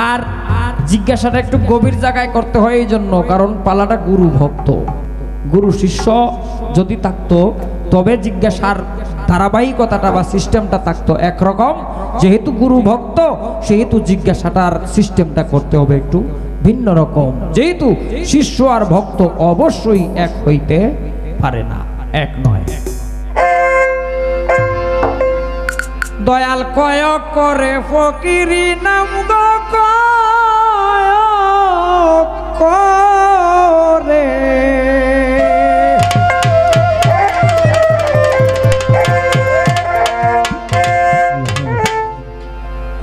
আর জিজ্ঞাসাটা একটু গভীর জায়গায় করতে হয় এই জন্য, কারণ পালাটা গুরু ভক্ত, গুরু শিষ্য যদি থাকতো তবে জিজ্ঞাসার ধারাবাহিকতাটা বা সিস্টেমটা থাকতো একরকম। যেহেতু গুরু ভক্ত সেহেতু জিজ্ঞাসাটার সিস্টেমটা করতে হবে একটু ভিন্ন রকম, যেহেতু শিষ্য আর ভক্ত অবশ্যই এক হইতে পারে না, এক নয়। দয়াল কয়ক করে ফকিরি নাম গো কয়ক করে,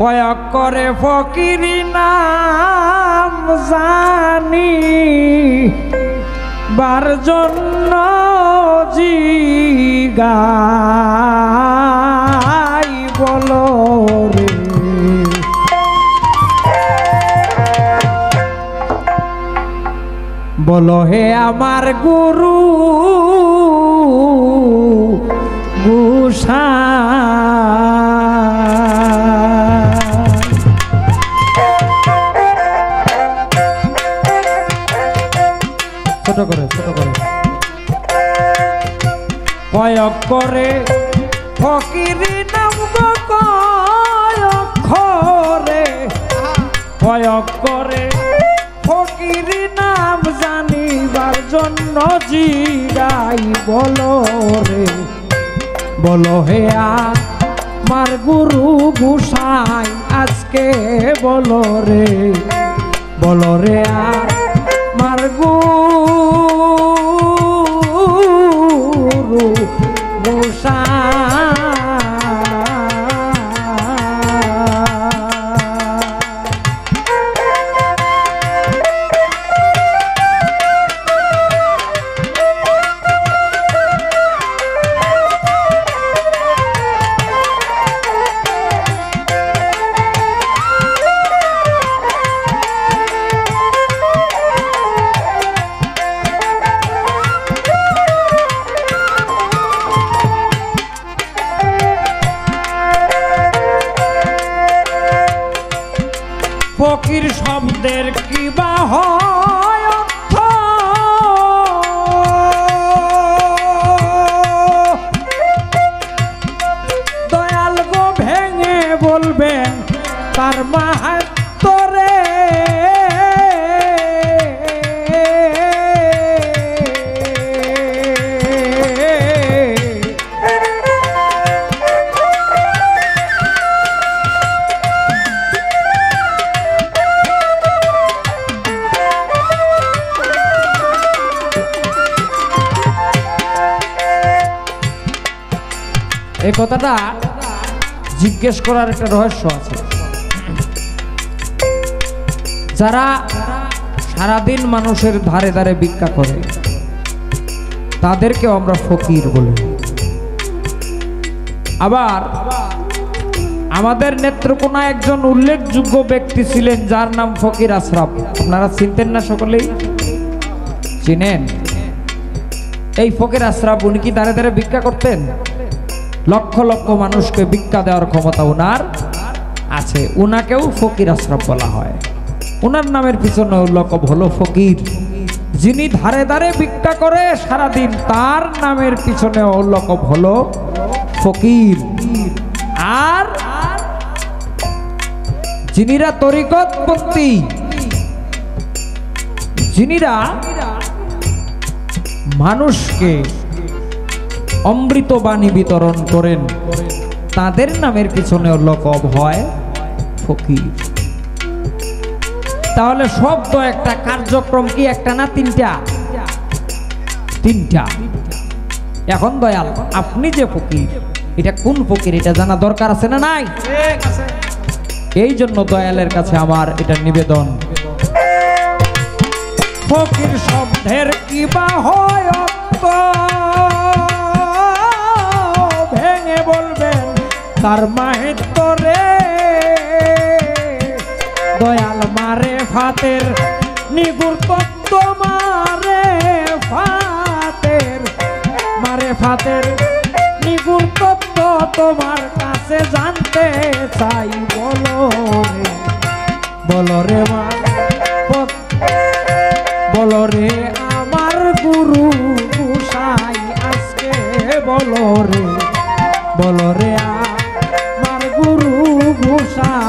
কয়ক করে ফকিরি নাম জানি বার জন্য জিগাই বলো রে, বলো হে আমার গুরু ছোট করে কয়ক করে ফকিরি নাম গো কয়ক করে, কয়ক করে ফকিরি নাম জানিবার জন্য জিগাই বলো রে, বলো হে আমার গুরু গোসাই আজকে বলো রে, বলো রে আমার গুরু গোসাই। ফকির শব্দের কি বা হয় অর্থ, দয়াল গো ভেঙে বলবেন তার মাহাত্ম্য রে, এই কথাটা জিজ্ঞেস করার একটা রহস্য আছে। যারা সারাদিন মানুষের ধারে ধারে ভিক্ষা করে তাদেরকেও আমরা ফকির বলি। আবার আমাদের নেত্রকোনায় একজন উল্লেখযোগ্য ব্যক্তি ছিলেন যার নাম ফকির আশরাফ, আপনারা চিনতেন না? সকলেই চিনেন এই ফকির আশরাফ। উনি কি ধারে ধারে ভিক্ষা করতেন? লক্ষ লক্ষ মানুষকে ভিক্ষা দেওয়ার ক্ষমতা উনার আছে। উনাকেও ফকির আশরাফ বলা হয়। উনার নামের পিছনে লকব হলো ফকির। যিনি ধারে ধারে ভিক্ষা করে সারাদিন তার নামের পিছনে লকব হলো ফকির। আর যিনিরা তরিকতপন্থী, যিনিরা মানুষকে অমৃত বাণী বিতরণ করেন তাদের নামের পিছনে লকব হয় ফকির। তাহলে শব্দ একটা, কার্যক্রম কি একটা না তিনটা? তিনটা। এখন দয়াল আপনি যে ফকির, এটা কোন ফকির এটা জানা দরকার আছে না নাই? এই জন্য দয়ালের কাছে আমার এটা নিবেদন, ফকির শব্দের কি বা হয় অর্থ, ভেঙে বলবেন তার মাহিত্য রে, দয়াল মারে ফাতের নিগুর তত্ত্ব মারে ফাতের নিগুর তত্ত্ব তোমার কাছে জানতে চাই বলো রে, বলো রে মা বলো রে আমার গুরু গোসাই আজকে বলো রে আমার গুরু গোসাই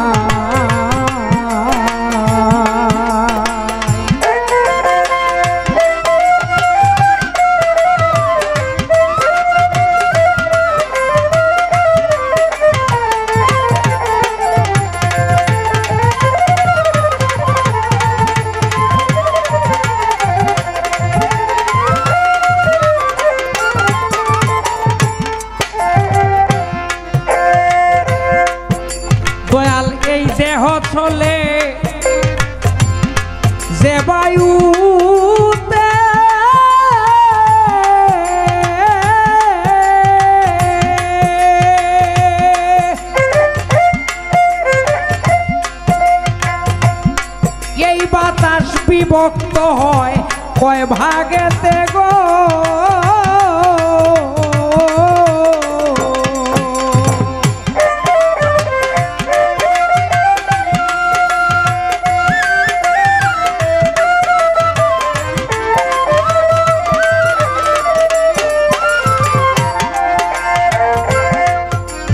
দয়াল এই দেহ চলে যে বায়ুতে এই বাতাস বিভক্ত হয় কয় ভাগেতে গো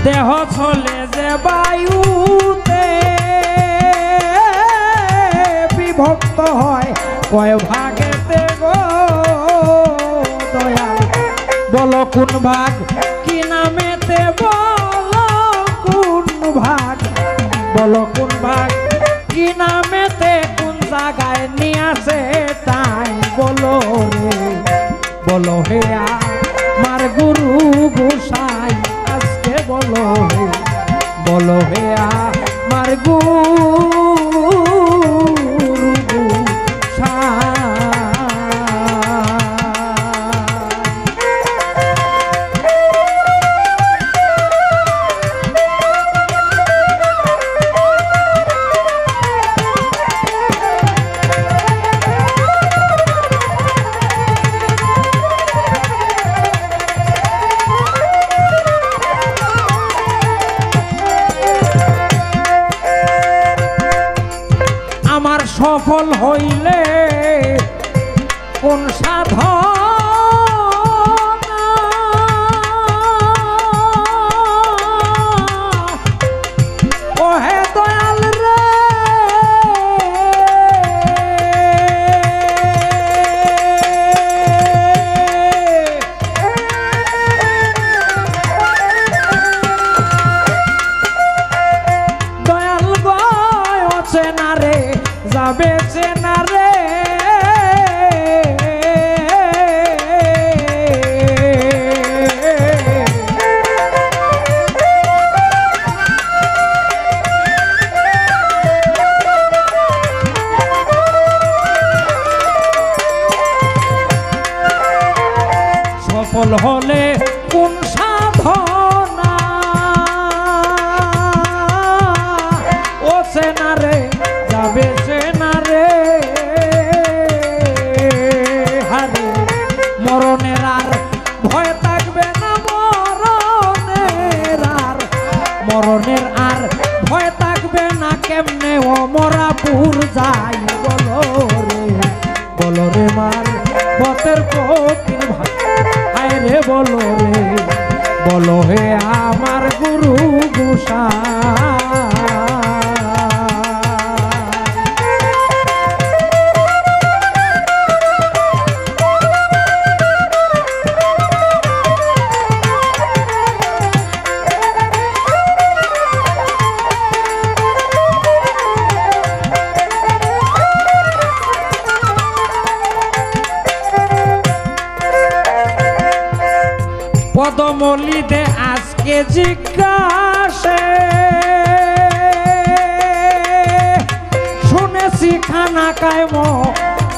দেহ চলে যে বায়ুতে বিভক্ত হয় কয় ভাগেতে গো দয়াল বলো কোন ভাগ কি নামেতে বলো কোন ভাগ বলো কোন ভাগ কি নামেতে কোন জায়গায় নিয়ে আসে তাই বলো হে আমার গুরু গোসাই বলো হে আমার গুরু গোসাই আমার সফল হইলে কোন সাধনা ওহে দয়াল রে দয়াল গয় চেনা রে যাবে চেনা রে সফল হলে কোন সাধনা ও চেনা রে যাবে চেনা রে হারে মরণের আর ভয় থাকবে না মরণের আর ভয় থাকবে না কেমনে ও মরাপুর যাই বলো রে মার বতের ফকির ভাই হায় রে বলো হে আমার গুরু গোসাই পদমলিতে আজকে জিজ্ঞাসে শুনেছি খানা কায়ম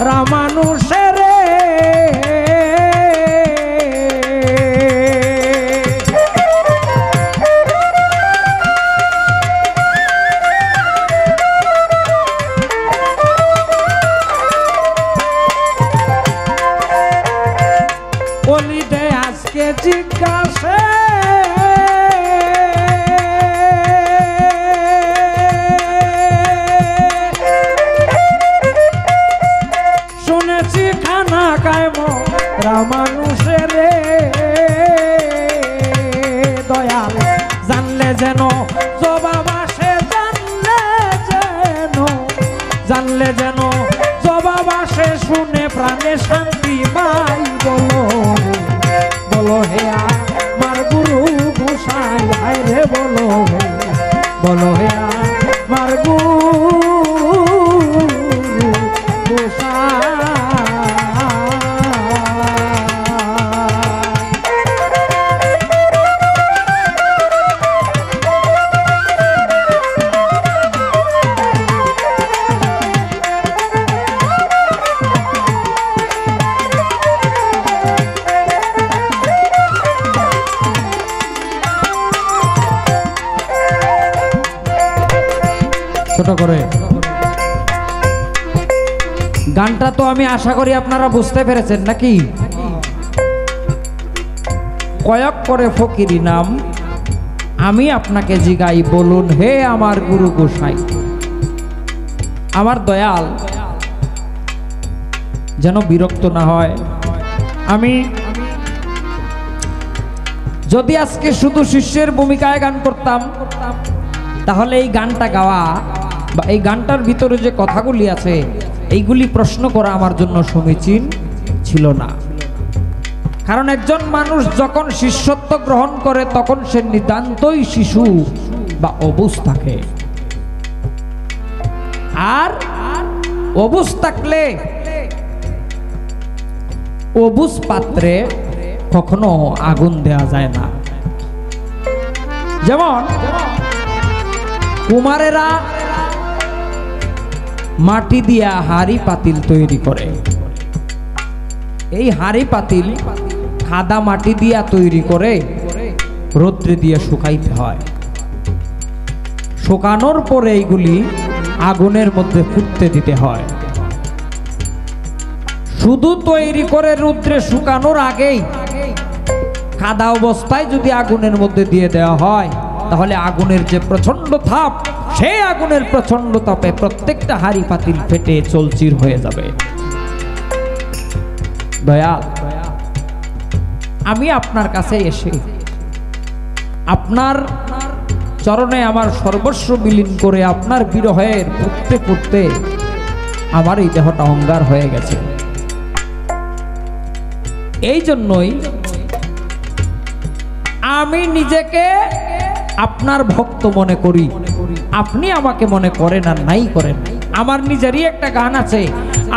রামানুষের বলিতে আজকে জিজ্ঞাসে জানলে যেন জবাব আসে শুনে প্রাণে শান্তি পাই। বলো বলো হে আমার গুরু গোসাই, হায় রে বলো বলো হে আমার গুরু গোসাই। ছোট করে গানটা তো আমি আশা করি আপনারা বুঝতে পেরেছেন নাকি? কয়ক করে ফকিরি নাম আমি আপনাকে জিগাই, বলুন হে আমার গুরু গোসাই। আমার দয়াল যেন বিরক্ত না হয়। আমি যদি আজকে শুধু শিষ্যের ভূমিকায় গান করতাম তাহলে এই গানটা গাওয়া বা এই গানটার ভিতরে যে কথাগুলি আছে এইগুলি প্রশ্ন করা আমার জন্য সমীচীন ছিল না। কারণ একজন মানুষ যখন শিষ্যত্ব গ্রহণ করে তখন সে নিতান্তই শিশু বা অবুঝ থাকে। আর অবুঝ থাকলে অবুঝ পাত্রে কখনো আগুন দেয়া যায় না। যেমন কুমারেরা মাটি দিয়া হাড়ি পাতিল তৈরি করে। এই হাড়ি পাতিল কাদা মাটি দিয়া তৈরি করে রৌদ্রে দিয়ে শুকাইতে হয়। শুকানোর পরে এইগুলি আগুনের মধ্যে ফুটতে দিতে হয়। শুধু তৈরি করে রৌদ্রে শুকানোর আগেই কাদা অবস্থায় যদি আগুনের মধ্যে দিয়ে দেওয়া হয় তাহলে আগুনের যে প্রচন্ড তাপ, সেই আগুনের প্রচন্ড তাপে প্রত্যেকটা হাড়ি পাতিল ফেটে চলচির হয়ে যাবে। দয়াল, আমি আপনার কাছে এসে আপনার চরণে আমার সর্বস্ব বিলীন করে আপনার বিরহের পড়তে পড়তে আমার এই দেহটা অঙ্গার হয়ে গেছে। এই জন্যই আমি নিজেকে আপনার ভক্ত মনে করি, আপনি আমাকে মনে করেন আর নাই করেন। আমার নিজেরই একটা গান আছে,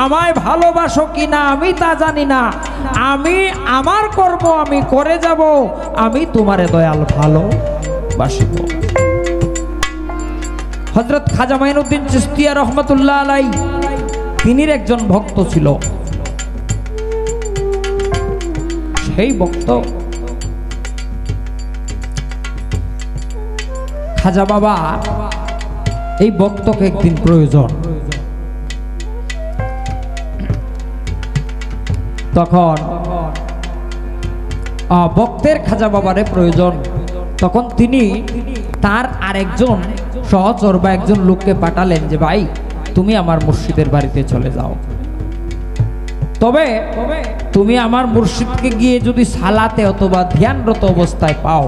আমায় ভালোবাসো কিনা আমি তা জানি না, আমি আমার কর্ম আমি করে যাব, আমি তোমারে দয়াল ভালোবাসিব। হযরত খাজা মাইনুদ্দিন চিশতিয়া রহমাতুল্লাহ আলাইহি তিনির একজন ভক্ত ছিল। সেই ভক্ত খাজা বাবা এই ভক্তকে একদিন প্রয়োজন। তখন ভক্তের খাজা বাবারে প্রয়োজন। তখন তিনি তার আরেকজন সহচর বা একজন লোককে পাঠালেন যে ভাই তুমি আমার মুর্শিদের বাড়িতে চলে যাও, তবে তুমি আমার মুর্শিদকে গিয়ে যদি সালাতে অথবা ধ্যানরত অবস্থায় পাও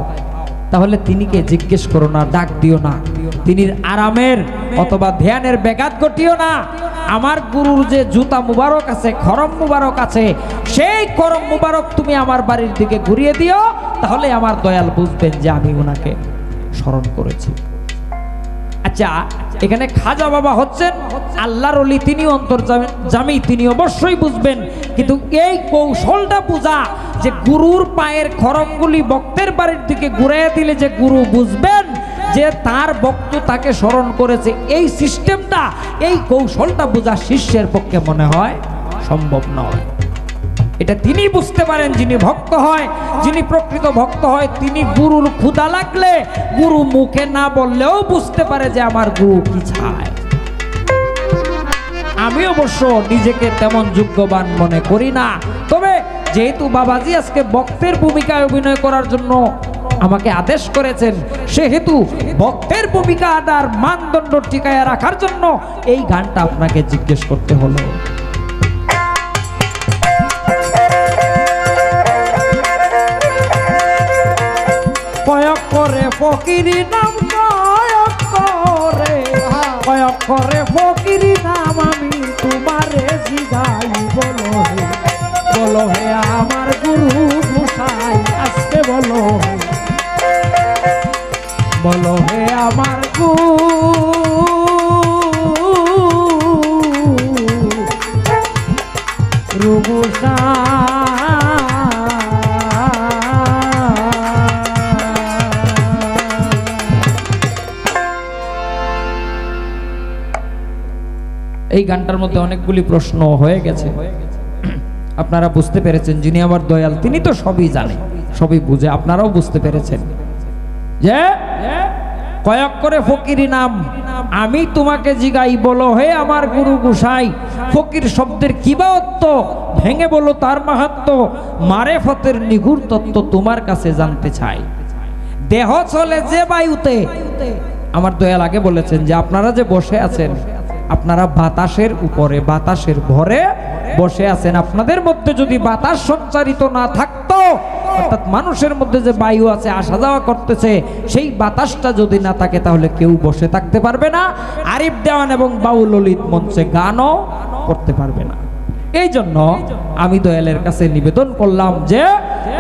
তাহলে তিনিকে জিজ্ঞেস করো না, ডাক দিও না, তিনি আরামের অথবা ধ্যানের ব্যাঘাত ঘটিও না। আমার গুরুর যে জুতা মুবারক আছে, খরম মুবারক আছে, সেই খরম মুবারক তুমি আমার বাড়ির দিকে ঘুরিয়ে দিও, তাহলে আমার দয়াল বুঝবেন যে আমি ওনাকে স্মরণ করেছি। আচ্ছা, এখানে খাজা বাবা হচ্ছেন আল্লাহর ওলি, তিনি অন্তর্যামী, তিনি অবশ্যই বুঝবেন। কিন্তু এই কৌশলটা বোঝা যে গুরুর পায়ের খরমগুলি ভক্তের বাড়ির দিকে ঘুরিয়ে দিলে যে গুরু বুঝবেন যে তার ভক্ত তাকে স্মরণ করেছে, এই সিস্টেমটা, এই কৌশলটা বোঝা শিষ্যের পক্ষে মনে হয় সম্ভব নয়। এটা তিনি বুঝতে পারেন যিনি ভক্ত হয়, যিনি প্রকৃত ভক্ত হয়। তিনি গুরুর ক্ষুধা লাগলে গুরু মুখে না বললেও বুঝতে পারে যে আমার গুরু কি চায়। আমি অবশ্য নিজেকে তেমন যোগ্যবান মনে করি না, তবে যেহেতু বাবাজি আজকে ভক্তের ভূমিকায় অভিনয় করার জন্য আমাকে আদেশ করেছেন, সেহেতু ভক্তের ভূমিকাটার মানদণ্ড টিকায় রাখার জন্য এই গানটা আপনাকে জিজ্ঞেস করতে হলো। কয়ক করে ফকিরি নাম, কয়ক করে ফকির নাম আমি তোমারে জিগাই বলো হে আমার গুরু গোসাই আজকে বলো হে আমার গুরু গোসাই। এই গানটার মধ্যে অনেকগুলি প্রশ্ন হয়ে গেছে, আপনারা বুঝতে পেরেছেন। যিনি আমার দয়াল তিনি তো সবই জানে, সবই বুঝে, আপনারাও বুঝতে পেরেছেন যে কয়েক করে ফকিরি নাম আমি তোমাকে জিগাই বলো হে আমার গুরু গোসাই। ফকির শব্দের কি বা অর্থ ভেঙে বলো তার মাহাত্ম্য, মারেফতের নিগুর তত্ত্ব তোমার কাছে জানতে চাই। দেহ চলে যে বায়ুতে, আমার দয়াল আগে বলেছেন যে আপনারা যে বসে আছেন আপনারা বাতাসের উপরে বাতাসের ভরে বসে আছেন। আপনাদের মধ্যে যদি বাতাস সঞ্চারিত না থাকতো, অর্থাৎ মানুষের মধ্যে যে বায়ু আছে আসা যাওয়া করতেছে, সেই বাতাসটা যদি না থাকে তাহলে কেউ বসে থাকতে পারবে না, আরিফ দেওয়ান এবং বাউল ললিত মঞ্চে গানও করতে পারবে না। এই জন্য আমি দয়ালের কাছে নিবেদন করলাম যে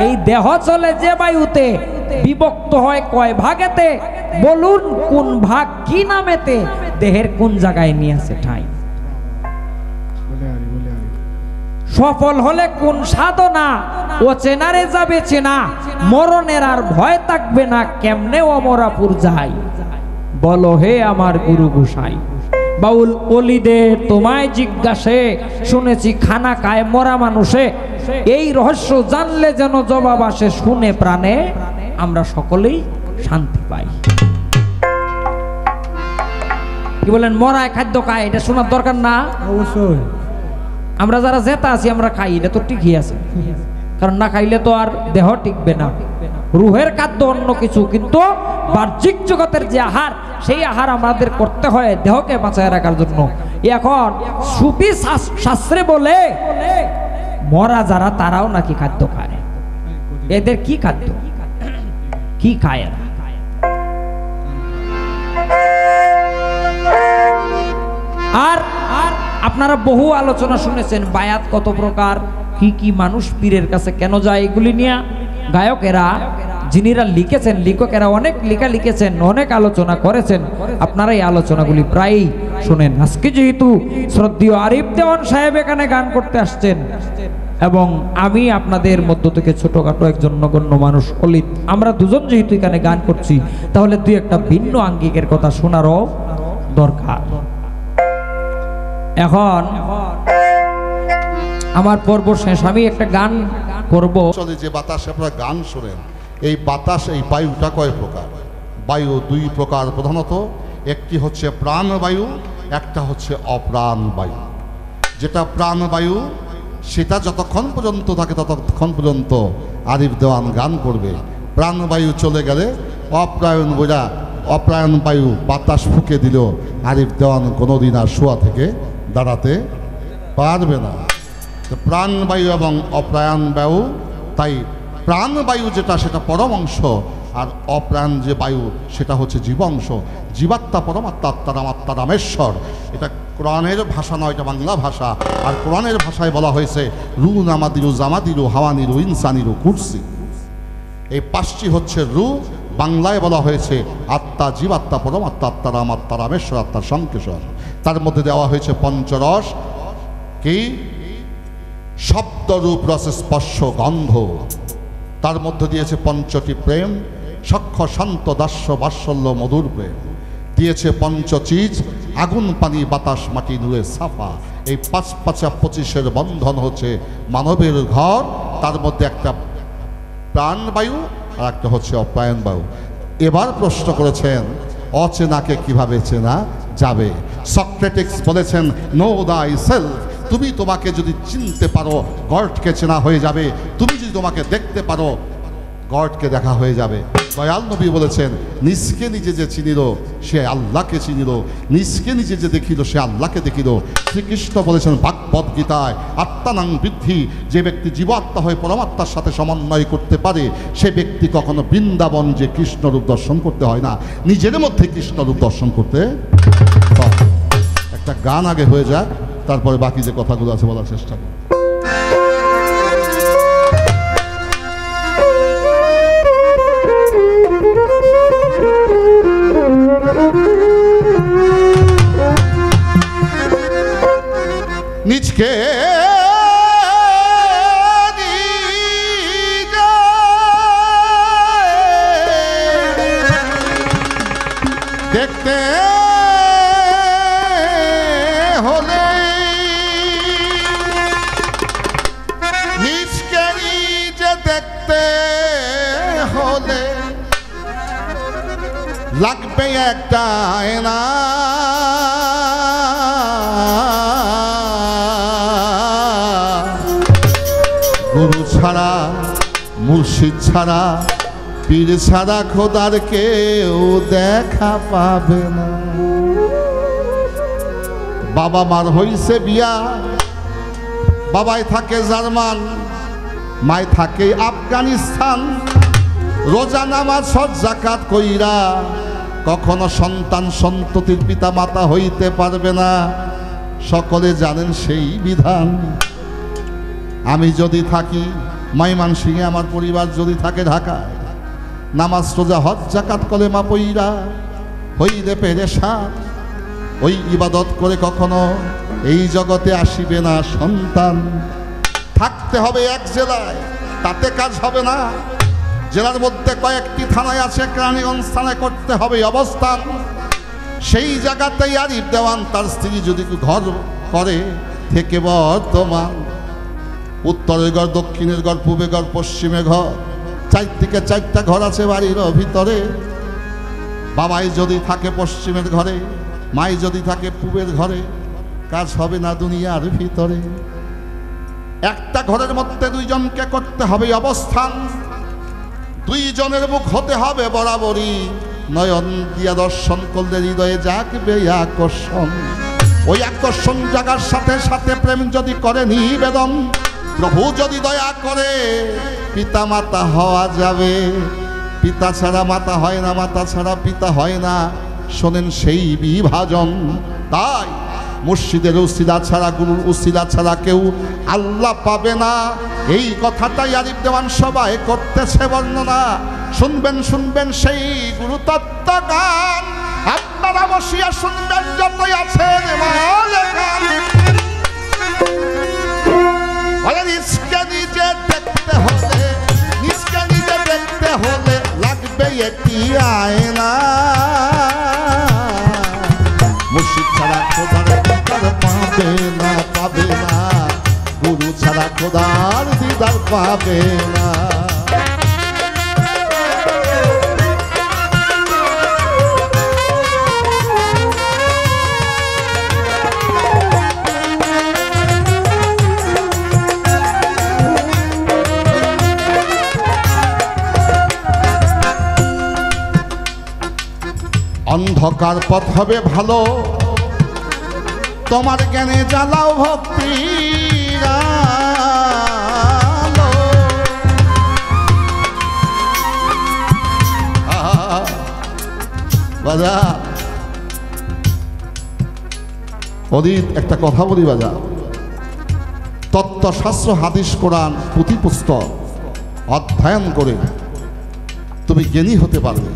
এই দেহ চলে যে বায়ুতে, বিভক্ত হয় কয় ভাগেতে, বলুন কোন ভাগ কি নামেতে, দেহের কোন জায়গায় নিয়ে আছে ঠাই, সফল হলে কোন সাধনা, ও চেনারে যাবে চেনা, মরণের আর ভয় থাকবে না, কেমনে অমরাপুর যাই, বলো হে আমার গুরু গোসাই। বাউল অলিদের তোমায় জিজ্ঞাসে, শুনেছি খানা খায় মরা মানুষে, এই রহস্য জানলে যেন জবাব আসে, শুনে প্রাণে আমরা সকলেই শান্তি পাই। কি বলেন, মরায় খাদ্য খায়, এটা শোনার দরকার না? অবশ্যই। আমরা যারা জেতা আছি আমরা খাই, এটা তো ঠিকই আছে, কারণ না খাইলে তো আর দেহ টিকবে না। রুহের খাদ্য অন্য কিছু, কিন্তু বাহ্যিক জগতের যে আহার, সেই আহার আমাদের করতে হয় দেহকে বাঁচায় রাখার জন্য। এখন সুফি শাস্ত্রে বলে মরা যারা তারাও নাকি খাদ্য খায়। এদের কি খাদ্য, কি খায় এরা? আর আপনারা বহু আলোচনা শুনেছেন, বায়াত কত প্রকার, কি কি মানুষ পীরের কাছে কেন যায়, এগুলি নিয়ে গায়কেরা যিনিরা লিখেছেন, লেখকেরা অনেক লেখা লিখেছেন, অনেক আলোচনা করেছেন। আপনারা এই আলোচনাগুলি প্রায়ই শুনেন। আজকে যেহেতু শ্রদ্ধেয় আরিফ দেওয়ান সাহেব এখানে গান করতে আসছেন এবং আমি আপনাদের মধ্য থেকে ছোটখাটো একজন নগণ্য মানুষ অলিত, আমরা দুজন যেহেতু এখানে গান করছি, তাহলে দুই একটা ভিন্ন আঙ্গিকের কথা শোনারও দরকার। এখন আমার পর্ব শেষ, আমি একটা গান করব। চলে যে বাতাস আপনারা গান শোনেন, এই বাতাস, এই বায়ুটা কয় প্রকার? বায়ু দুই প্রকার প্রধানত, একটি হচ্ছে প্রাণবায়ু, একটা হচ্ছে অপ্রাণ বায়ু। যেটা প্রাণবায়ু সেটা যতক্ষণ পর্যন্ত থাকে ততক্ষণ পর্যন্ত আরিফ দেওয়ান গান করবে। প্রাণবায়ু চলে গেলে অপ্রাণ বায়ু বাতাস ফুঁকে দিল, আরিফ দেওয়ান কোনোদিন আর শোয়া থেকে দাঁড়াতে পারবে না। প্রাণবায়ু এবং অপ্রাণ বায়ু, তাই প্রাণবায়ু যেটা সেটা পরম অংশ, আর অপ্রাণ যে বায়ু সেটা হচ্ছে জীবাংশ। জীবাত্মা পরমাত্মা, আত্মা রামেশ্বর। এটা কোরআনের ভাষা নয়, এটা বাংলা ভাষা। আর কোরআনের ভাষায় বলা হয়েছে রু নামাদিরু জামাদিরু হাওয়ানিরু ইনসানিরু কুরসি। এই পাঁচটি হচ্ছে রু, বাংলায় বলা হয়েছে আত্মা, জীবাত্মা, পরমাত্মা, আত্মা রামেশ্বর, আত্মার সংকেশ্বর। তার মধ্যে দেওয়া হয়েছে পঞ্চরস, কি শব্দ, রূপ, রস, স্পর্শ, গন্ধ। তার মধ্যে দিয়েছে পঞ্চটি প্রেম, সখ্য, শান্ত, দাস্য, বাৎসল্য, মধুর প্রেম। দিয়েছে পঞ্চচিজ, আগুন, পানি, বাতাস, মাটি, নূরে, সাফা। এই ৫-৫-২৫ বন্ধন হচ্ছে মানবের ঘর। তার মধ্যে একটা প্রাণবায়ু আর একটা হচ্ছে অপ্রাণ বায়ু। এবার প্রশ্ন করেছেন অচেনাকে কিভাবে চেনা যাবে? সক্রেটিস বলেছেন নো দাই সেলফ। তুমি তোমাকে যদি চিনতে পারো, গডকে চেনা হয়ে যাবে। তুমি যদি তোমাকে দেখতে পারো, গডকে দেখা হয়ে যাবে। দয়াল নবী বলেছেন নিজকে নিজে যে চিনিল সে আল্লাহকে চিনিল, নিজকে নিজে যে দেখিল সে আল্লাহকে দেখিল। শ্রীকৃষ্ণ বলেছেন ভাগবত গীতায় আত্মানাং বৃদ্ধি, যে ব্যক্তি জীবাত্মা হয়ে পরমাত্মার সাথে সমন্বয় করতে পারে সে ব্যক্তি কখনো বৃন্দাবন যে কৃষ্ণরূপ দর্শন করতে হয় না, নিজের মধ্যে কৃষ্ণরূপ দর্শন করতে হয়। গান আগে হয়ে যাক, তারপরে বাকি যে কথাগুলো আছে বলার চেষ্টা করব। নিজকে দেখতে হলে নিজকে নিজে দেখতে হলে লাগবে একটা আয়না। গুরু ছাড়া, মুর্শিদ ছাড়া, পীর ছাড়া খোদার কেউ দেখা পাবে না। বাবা মার হইছে বিয়া, বাবাই থাকে জার্মান, মায় থাকে আফগানিস্তান। রোজা নামাজ হজ যাকাত কইরা কখনো সন্তান সন্ততির পিতা মাতা হইতে পারবে না। সকলে জানেন সেই বিধান। আমি যদি থাকি ময়মনসিংহে, আমার পরিবার যদি থাকে ঢাকায়, নামাজ রোজা হজ যাকাত কলেমা পইরা হইলে পেরেশান। ওই ইবাদত করে কখনো এই জগতে আসিবে না সন্তান। থাকতে হবে এক জেলায়, তাতে কাজ হবে না। জেলার মধ্যে কয়েকটি থানায় আছে, কেরানীগঞ্জ থানায় করতে হবে অবস্থান। সেই জায়গাতেই আরিফ দেওয়ান তার স্ত্রী যদি ঘর করে থেকে বর্তমান। উত্তরের ঘর, দক্ষিণের ঘর, পূবে ঘর, পশ্চিমে ঘর, চারদিকে চারটা ঘর আছে বাড়ির ভিতরে। বাবাই যদি থাকে পশ্চিমের ঘরে, মাই যদি থাকে পূবের ঘরে, কাজ হবে না দুনিয়ার ভিতরে। একটা ঘরের মধ্যে দুইজনকে করতে হবে অবস্থান। দুইজনের মুখ হতে হবে বরাবরই, নয়ন দিয়া দর্শন করলে হৃদয়ে জাগবে আকর্ষণ। ওই আকর্ষণ জাগার সাথে সাথে প্রেম যদি করে নিবেদন, প্রভু যদি দয়া করে পিতা মাতা হওয়া যাবে। পিতা ছাড়া মাতা হয় না, মাতা ছাড়া পিতা হয় না। শোনেন সেই বিভাজন। তাই মুর্শিদের উসিলা ছাড়া, গুরুর উসিলা ছাড়া কেউ আল্লাহ পাবে না। এই কথাটাই আরিফ দেওয়ান সবাই করতেছে বর্ণনা। শুনবেন শুনবেন সেই গুরু তত্ত্ব গান, আপনারা বসিয়া শুনবেন যতই আছেন মালেকান। বলে নিজকে নিজে দেখতে হলে, নিজকে নিজে দেখতে হলে লাগবে একটি আয়না। মুর্শিদ ছাড়া খোদার দিদার পাবে না, পাবে না। গুরু ছাড়া খোদার দিদার পাবে না। অন্ধকার পথ হবে ভালো, তোমার জ্ঞানে জ্বালাও ভক্তি আলো। বাজা অদিত একটা কথা বলি বাজা, তত্ত্বশাস্ত্র, হাদিস, কোরআন, পুঁথি পুস্তক অধ্যয়ন করে তুমি জ্ঞানী হতে পারবে,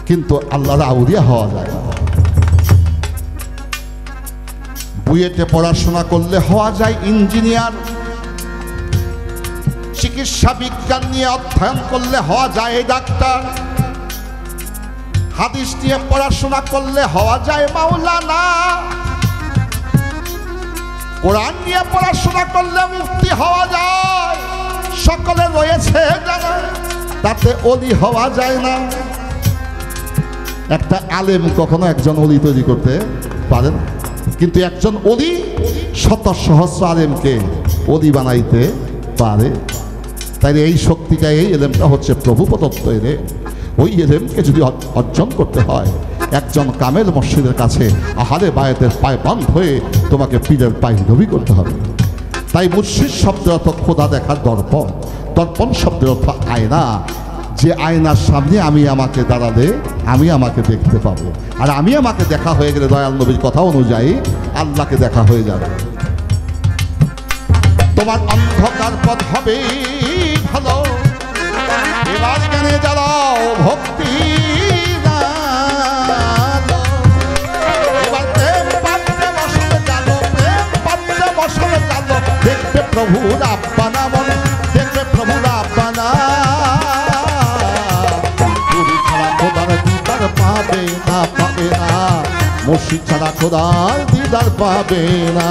কিন্তু আল্লাহর আউলিয়া হওয়া যায় না। বুয়েটে পড়াশোনা করলে হওয়া যায় ইঞ্জিনিয়ার, চিকিৎসা বিজ্ঞান নিয়ে অধ্যয়ন করলে হওয়া যায় ডাক্তার, হাদিস নিয়ে পড়াশোনা করলে হওয়া যায় মাওলানা, কোরআন নিয়ে পড়াশোনা করলে মুফতি হওয়া যায়। সকলে রয়েছে জানা, তাতে ওলি হওয়া যায় না। একটা আলেম কখনো একজন ওলি তৈরি করতে পারে না, কিন্তু একজন ওলি শত সহস্র আলেমকে ওলি বানাইতে পারে। তাই এই শক্তিটা, এই এলেমটা হচ্ছে প্রভু প্রদত্ত এলেম। ওই এলেমকে যদি অর্জন করতে হয়, একজন কামেল মুর্শিদের কাছে আহারে বায়াতের পায়ে বান্ধ হয়ে তোমাকে পীরের পায়ে নবী করতে হবে। তাই মুর্শিদ শব্দের অর্থ খোদা দেখার দর্পণ, দর্পণ শব্দের অর্থ আয়না। যে আয়নার সামনে আমি আমাকে দাঁড়ালে আমি আমাকে দেখতে পাবো, আর আমি আমাকে দেখা হয়ে গেলে দয়াল নবীর কথা অনুযায়ী আল্লাহকে দেখা হয়ে যাবে। তোমার অন্ধকার পথ হবে ভালো, এবার জ্ঞানে জ্বালাও ভক্তি, এবার প্রেম পাত্রে বসলে জানো, প্রেম পাত্রে বসলে জানো, দেখবে প্রভুর আব্বানা মন, দেখবে প্রভুর আব্বানা। গুরু ছাড়া খোদার দিদার পাবে না, পাবে না, মুর্শিদ ছাড়া খোদার দিদার পাবে না।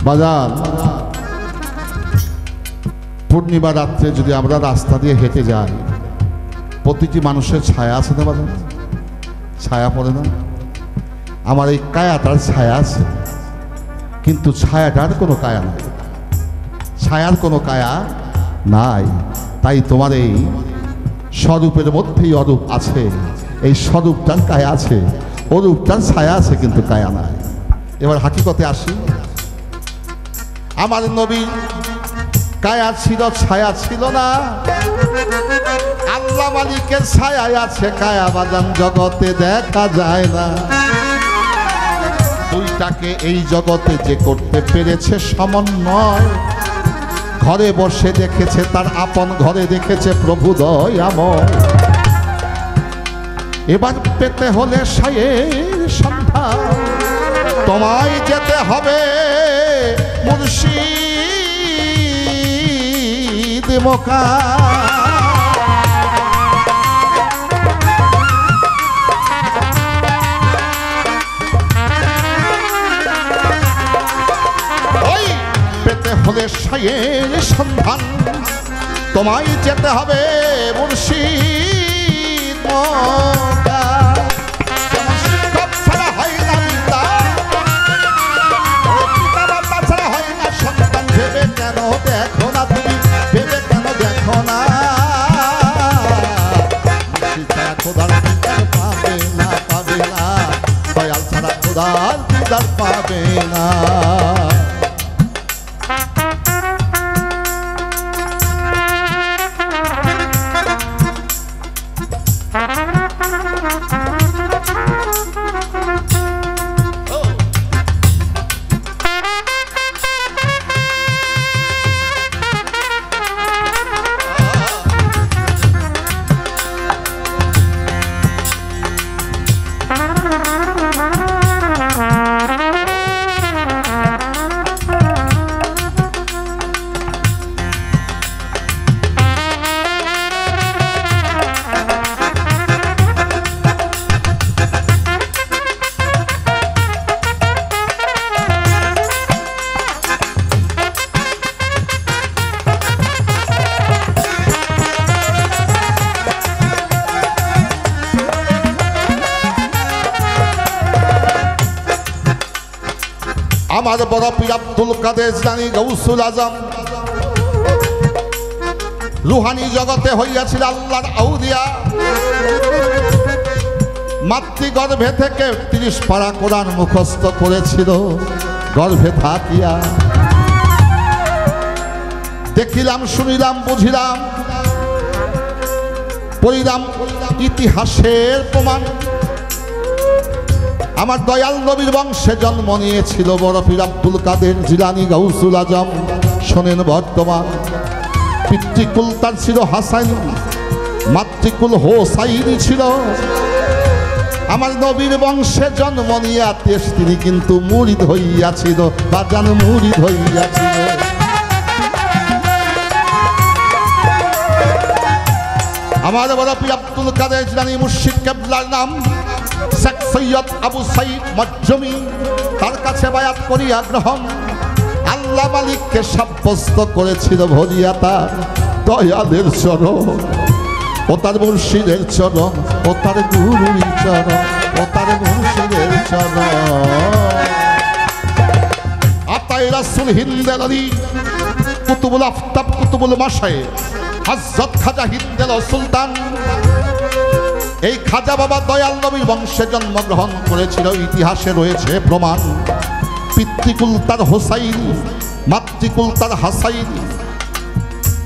বাজার পূর্ণিমা রাত্রে যদি আমরা রাস্তা দিয়ে হেঁটে যাই, প্রতিটি মানুষের ছায়া আছে না বাজার? ছায়া পড়ে না? আমার এই কায়াটার ছায়া আছে, কিন্তু ছায়াটার কোনো কায়া নাই, ছায়ার কোনো কায়া নাই। তাই তোমার এই স্বরূপের মধ্যেই অরূপ আছে, এই স্বরূপটার কায়া আছে, অরূপটার ছায়া আছে, কিন্তু কায়া নাই। এবার হাকিকতে আসি, আমার নবী কায়া ছিল, ছায়া ছিল না। আল্লাহ মালিকের ছায়া আছে, কায়া বাজান জগতে দেখা যায় না। দুইটাকে এই জগতে যে করতে পেরেছে সমন্বয়, ঘরে বসে দেখেছে তার আপন ঘরে দেখেছে প্রভু দয়াময়। এবার পেতে হলে সায়ের সন্ধান, তোমায় যেতে হবে মুর্শিদ মক্কা। ওই পেতে হলে সায়ের সন্ধান, তোমায় যেতে হবে মুর্শিদ মক্কা। দেখো না তুমি, ভেবে কেন দেখো না? ছাড়া খোদার দিদার পাবে না, পাবে না, দয়াল ছাড়া খোদার দিদার পাবে না। আমার বড় পীর আব্দুল কাদের জিলানী গাউসুল আজম রুহানি জগতে হইয়াছিল আল্লাহর আউলিয়া। মাতৃগর্ভে থেকে 30 পারা কোরআন মুখস্থ করেছিল গর্ভে থাকিয়া। দেখিলাম, শুনিলাম, বুঝিলাম, পড়িলাম ইতিহাসের প্রমাণ। আমার দয়াল নবীর বংশে জন্ম নিয়েছিল বড় পীর আব্দুল কাদের জিলানী গাউসুল আজম। শোনেন বর্তমান, পিতৃকুল তার ছিল হাসান, মাতৃকুল হোসাইনি ছিল। আমার নবীর বংশে জন্ম নিয়া তিনি কিন্তু মুরিদ হইয়াছিল, বাজান মুরিদ হইয়াছিল। আমার বড় পীর আব্দুল কাদের জিলানী মুর্শিদ কেবলার নাম শেখ সৈয়দ আবু সাইদ মজ্জুমি। তার কাছে বায়াত করিয়া গ্রহণ আল্লাহ মালিককে সাব্যস্ত করেছিল ভরিয়া তার দয়ালের চরণ, ও তার মুর্শিদের চরণ, ও তার গুরুর চরণ, ও তার মুর্শিদের চরণ। খোদাই রাসূল হিন্দের আলী কুতুবুল আফতাব কুতুবুল মাশায়ে হযরত খাজা হিন্দের সুলতান। এই খাজা বাবা দয়াল নবীর বংশে জন্মগ্রহণ করেছিল, ইতিহাসে রয়েছে প্রমাণ। পিতৃকুল তার হোসাইন, মাতৃকুল তার হাসাইন।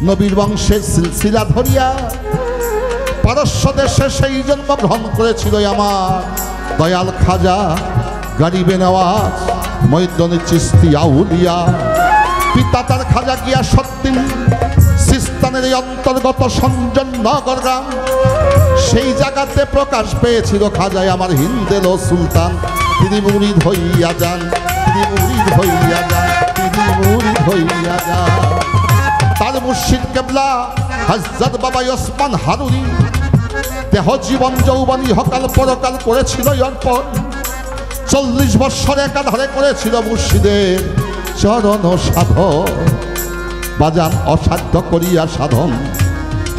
নবীর বংশের সিলসিলা ধরিয়া পারস্য দেশে সেই জন্মগ্রহণ করেছিল আমার দয়াল খাজা গরিবে নওয়াজ মঈনুদ্দিন চিশতি আউলিয়া। পিতা তার খাজা গিয়াসউদ্দিন সিস্তানের এই অন্তর্গত সঞ্জননগর গ্রাম। সেই জায়গাতে প্রকাশ পেয়েছিল খাজায় আমার হিন্দের সুলতান। তিনি মুরিদ হইয়া যান, তিনি মুরিদ হইয়া যান, তিনি মুরিদ হইয়া যান। তার মুর্শিদ কেবলা হযরত বাবা ওসমান হারুনি দেহ জীবন যৌবনী হকাল পরকাল করেছিল অর্পণ। 40 বৎসর একাধারে করেছিল মুর্শিদের চরণ সাধন। বাজান অসাধ্য করিয়া সাধন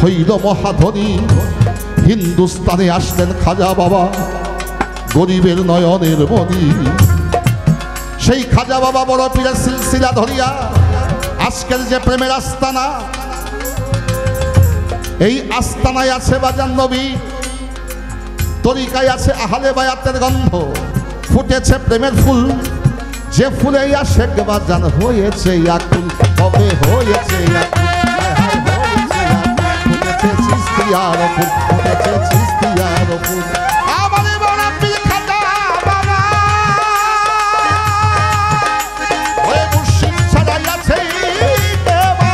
হইল মহাধনী। হিন্দুস্তানে আসলেন খাজা বাবা গরিবের নয়নের মণি। সেই খাজা বাবা বড় পীরের সিলসিলা ধরিয়া আজকের যে প্রেমের আস্তানা, এই আস্তানায় আছে বাজান নবী, তরিকায় আছে আহলে বায়াতের গন্ধ, ফুটেছে প্রেমের ফুল। যে ফুলে আশেক বাজান হয়েছে আকুল, কবে হয়েছে আকুল, ফুটেছে চিস্তিয়ার ফুল, ফুটেছে চিস্তিয়ার ফুল। আমারে বড় পীর খাজা বাবা ওই মুর্শিদ ছাড়াই আছে দেবা।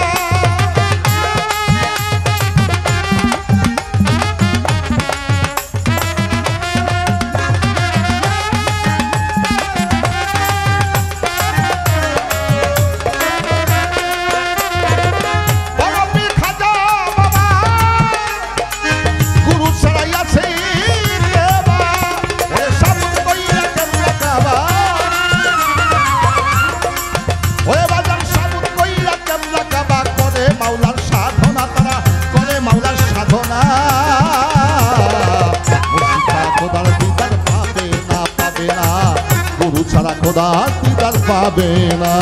ছাড়া খোদা দিদার পাবে না।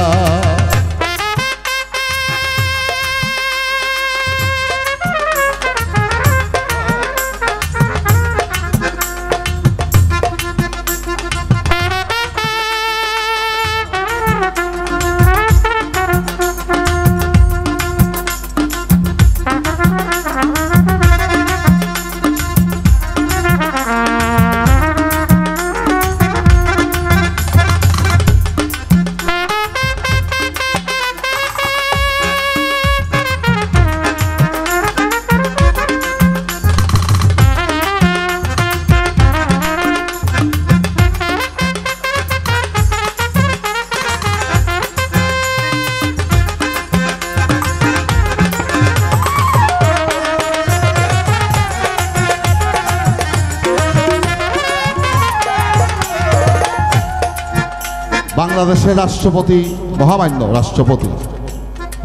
বাংলাদেশের রাষ্ট্রপতি, মহামান্য রাষ্ট্রপতি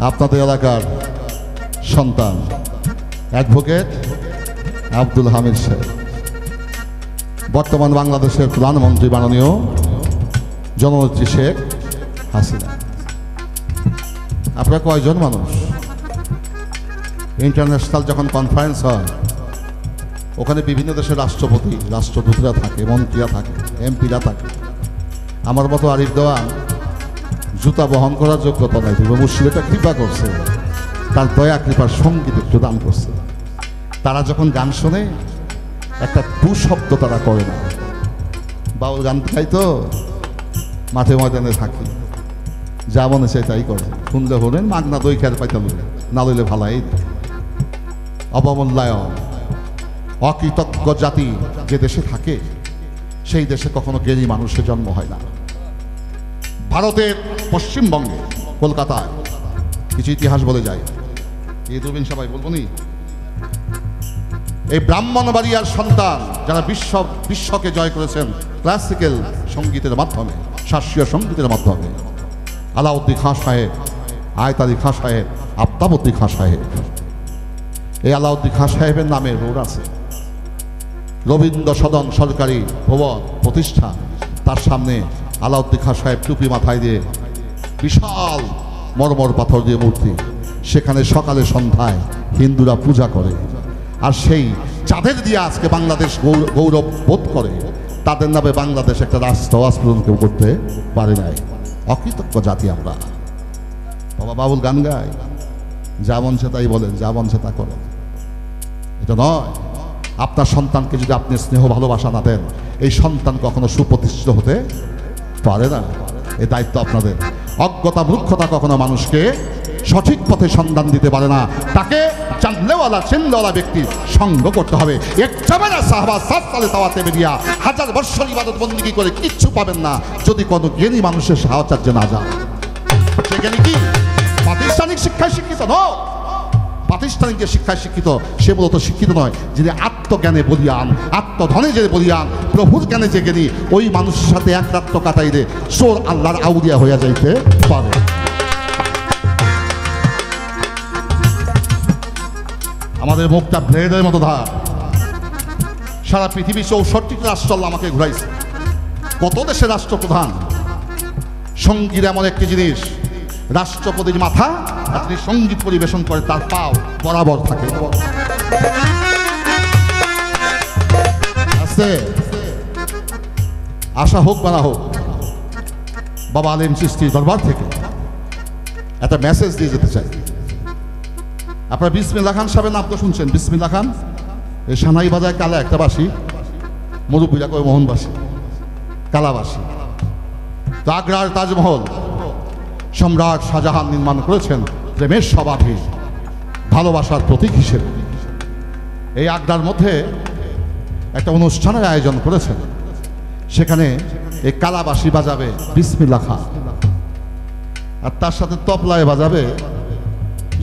আপনাদের এলাকার সন্তান অ্যাডভোকেট আব্দুল হামিদ সাহেব, বর্তমান বাংলাদেশের প্রধানমন্ত্রী মাননীয় জননেত্রী শেখ হাসিনা। আপনারা কয়জন মানুষ? ইন্টারন্যাশনাল যখন কনফারেন্স হয় ওখানে বিভিন্ন দেশের রাষ্ট্রপতি, রাষ্ট্রদূতরা থাকে, মন্ত্রীরা থাকে, এমপিরা থাকে। আমার মতো আরিফ দেওয়ান জুতা বহন করার যোগ্যতা নাই, তবে মুর্শিদ কৃপা করছে, তার দয়া কৃপার সঙ্গীত একটু দান করছে। তারা যখন গান শোনে একটা টু শব্দ তারা করে না। বাউল গান খাই তো মাঠে ময়দানে থাকি, যা মনে চাই তাই করে। শুনলে হলেন মাগনা দই খেয়ার পাইতাম, না লইলে ভালাই। অবমূল্যায়ন, অকৃতজ্ঞ জাতি যে দেশে থাকে সেই দেশে কখনো জ্ঞানী মানুষের জন্ম হয় না। ভারতের পশ্চিমবঙ্গে কলকাতায় কিছু ইতিহাস বলে যায়, এই দুর্বিন সবাই বলবো নি। এই ব্রাহ্মণবাড়িয়ার সন্তান যারা বিশ্বকে জয় করেছেন ক্লাসিক্যাল সঙ্গীতের মাধ্যমে, শাস্ত্রীয় সঙ্গীতের মাধ্যমে, আলাউদ্দিন খাঁ সাহেব, আয়ত আলী খাঁ সাহেব, আফতাবউদ্দিন খাঁ সাহেব। এই আলাউদ্দিন খাঁ সাহেবের নামে রোড আছে, রবীন্দ্র সদন সরকারি ভবন প্রতিষ্ঠান, তার সামনে আলাউদ্দিন খাঁ সাহেব টুপি মাথায় দিয়ে বিশাল মরমর পাথর দিয়ে মূর্তি, সেখানে সকালে সন্ধ্যায় হিন্দুরা পূজা করে। আর সেই যাদের দিয়ে আজকে বাংলাদেশ গৌরব বোধ করে, তাদের নামে বাংলাদেশ একটা রাষ্ট্র আস্ফোরণ কেউ করতে পারে নাই। অকৃতজ্ঞ জাতি আমরা। বাবা বাউল গান গায়, যা মন সে তাই বলেন, যা মন সে তা করেন। এটা নয়। আপনার সন্তানকে যদি আপনি স্নেহ ভালোবাসা না দেন, এই সন্তান কখনো সুপ্রতিষ্ঠিত হতে পারে না। এই দায়িত্ব আপনাদের। অজ্ঞতা মূর্খতা কখনো মানুষকে সঠিক পথে সন্ধান দিতে পারে না। তাকে জানলেওয়ালা চিনলেওয়ালা ব্যক্তির সঙ্গ করতে হবে। এক জামানা সাহাবা 7 সালে তাওয়াতে বেরিয়া 1000 বৎসর ইবাদত বন্দেগী করে কিচ্ছু পাবেন না যদি কোনো জ্ঞানী মানুষের সাহচর্যে না যান। সে জ্ঞানী কি প্রাতিষ্ঠানিক শিক্ষায় শিক্ষিত নয়। প্রাতিষ্ঠানিক যে শিক্ষায় শিক্ষিত, সে মূলত শিক্ষিত নয়। যিনি আত্মজ্ঞানে বলিয়ান, আত্মধনে যে বলিয়ান, প্রভুর জ্ঞানে যে জ্ঞানী, ওই মানুষের সাথে এক রাত্র কাটাইলে চোর আল্লাহর আউলিয়া হইয়া যাইতে পারে। আমাদের মুখটা ব্লেডের মতো ধার। সারা পৃথিবী 64টি রাষ্ট্র আমাকে ঘুরাইছে। কত দেশের রাষ্ট্রপ্রধান। সঙ্গীত এমন একটি জিনিস, রাষ্ট্রপতির মাথা আপনি সঙ্গীত পরিবেশন করে তার পাও বরাবর থাকে। আছে আশা হোক বা না হোক, বাবা আলেম চিশতির দরবার থেকে একটা মেসেজ দিয়ে যেতে চাই। আপনারা বিসমিল্লাহ খান সাহেবের নাম তো শুনছেন। বিসমিল্লাহ খান এই সানাই বাজার কালা একটা বাসী, মুরব্বীরা কয় মোহনবাসী, কালাবাসী। আগ্রার তাজমহল সম্রাট শাহজাহান নির্মাণ করেছেন প্রেমের সমাধি, ভালোবাসার প্রতীক হিসেবে। এই আগ্রার মধ্যে একটা অনুষ্ঠানের আয়োজন করেছেন। সেখানে এই কালাবাসী বাজাবে বিসমিল্লাহ খান, আর তার সাথে তবলায় বাজাবে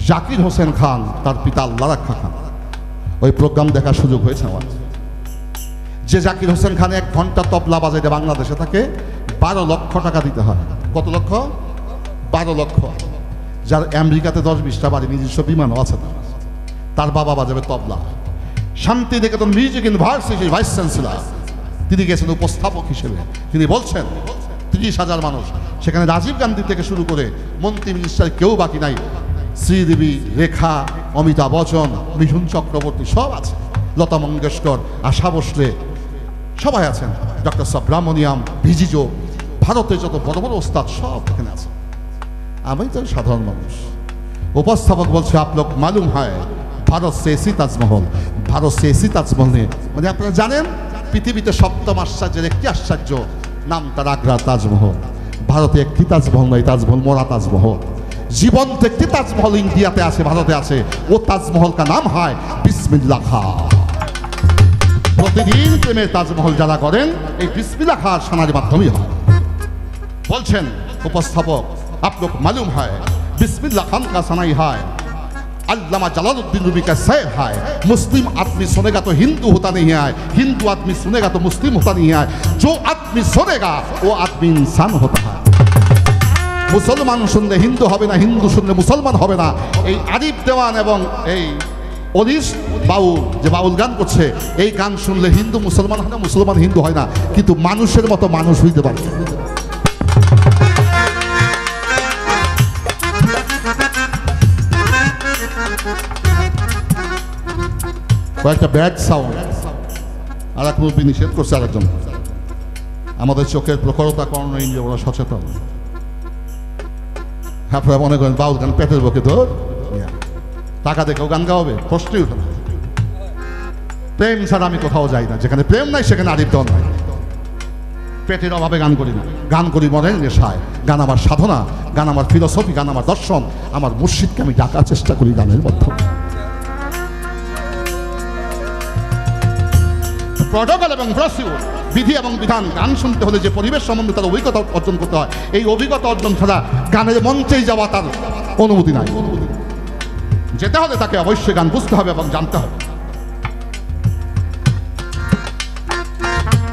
জাকির হোসেন খান, তার পিতা আল্লাহ রাখা খান। ওই প্রোগ্রাম দেখার সুযোগ হয়েছে আমার। যে জাকির হোসেন খান 1 ঘন্টা তবলা বাজাইতে বাংলাদেশে তাকে 12 লক্ষ টাকা দিতে হয়। কত লক্ষ? 12 লক্ষ। যার আমেরিকাতে 10-20টা বাড়ি, নিজস্ব বিমানও আছে। তার বাবা বাজাবে তবলা। শান্তিনিকেতন মিউজিক ইউনিভার্সিটির ভাইস চ্যান্সেলর তিনি গেছেন উপস্থাপক হিসেবে। তিনি বলছেন 30,000 মানুষ সেখানে, রাজীব গান্ধী থেকে শুরু করে মন্ত্রী মিনিস্টার কেউ বাকি নাই। শ্রীদেবী, রেখা, অমিতাভ বচ্চন, মিঠুন চক্রবর্তী সব আছে, লতা মঙ্গেশকর, আশা ভোসলে সবাই আছেন, ডক্টর সুব্রামনিয়াম, ভিজিজো, ভারতের যত বড় বড় ওস্তাদ সব এখানে আছে। আমি তো সাধারণ মানুষ। উপস্থাপক বলছে আপ লোক মালুম হয় ভারত সে এসি তাজমহল, ভারত সে এসি তাজমহল নিয়ে, মানে আপনারা জানেন পৃথিবীতে 7ম আশ্চর্যের একটি আশ্চর্য, নাম তার আগ্রা তাজমহল। ভারতে একটি তাজমহল নয়, তাজমহল মোরা তাজমহল। জীবন্ত একটি তাজমহল ইন্ডিয়াতে আছে, ভারতে আছে। ও তাজমহল কা নাম হয় বিসমিল্লাহ খান। প্রতিদিন প্রেমের তাজমহল যারা করেন এই বিসমিল্লাহ খান সানার মাধ্যমেই হয়। বলছেন উপস্থাপক आप लोग मालूम है बिस्मिल्लाह खान का सनाई है, अल्लामा जलालुद्दीन रूमी का शेर है। मुस्लिम आदमी सुनेगा तो हिंदू होता नहीं है, हिंदू आदमी सुनेगा तो मुस्लिम होता नहीं है, जो आदमी सुनेगा वो आदमी इंसान होता है। मुसलमान सुनले हिंदू হবে না, হিন্দু শুনলে মুসলমান হবে না। এই আরিফ দেওয়ান এবং এই অনিশ বাউল যে বাউল গান করছে, এই গান শুনলে হিন্দু মুসলমান হয় না, মুসলমান হিন্দু হয় না, কিন্তু মানুষের মতো মানুষ হইতে পারে। কয়েকটা ব্যাড সাউন্ড আর এক মুরব্বী নিষেধ করছে আরেকজন। আমাদের চোখের প্রখরতা কর্ণ ইন্দ্রিয় বড় সচেতন। আপনারা মনে করেন বাউল গান পেটের বকে ধর টাকা দেখেও গান গাওয়াবে, প্রশ্নই উঠে না। প্রেম ছাড়া আমি কোথাও যাই না, যেখানে প্রেম নাই সেখানে আরিফ দেওয়ান নাই। পেটের অভাবে গান করি না, গান করি মনের নেশায়। গান আমার সাধনা, গান আমার ফিলোসফি, গান আমার দর্শন। আমার মুর্শিদকে আমি ডাকার চেষ্টা করি গানের মাধ্যমে। প্রটোকল এবং প্রসিডিউর, বিধি এবং বিধান, গান শুনতে হলে যে পরিবেশ সম্বন্ধে তার অভিজ্ঞতা অর্জন করতে হয়, এই অভিজ্ঞতা অর্জন ছাড়া গানের মঞ্চেই যাওয়া তার অনুমতি নাই। যেতে হলে তাকে অবশ্যই গান বুঝতে হবে এবং জানতে হবে।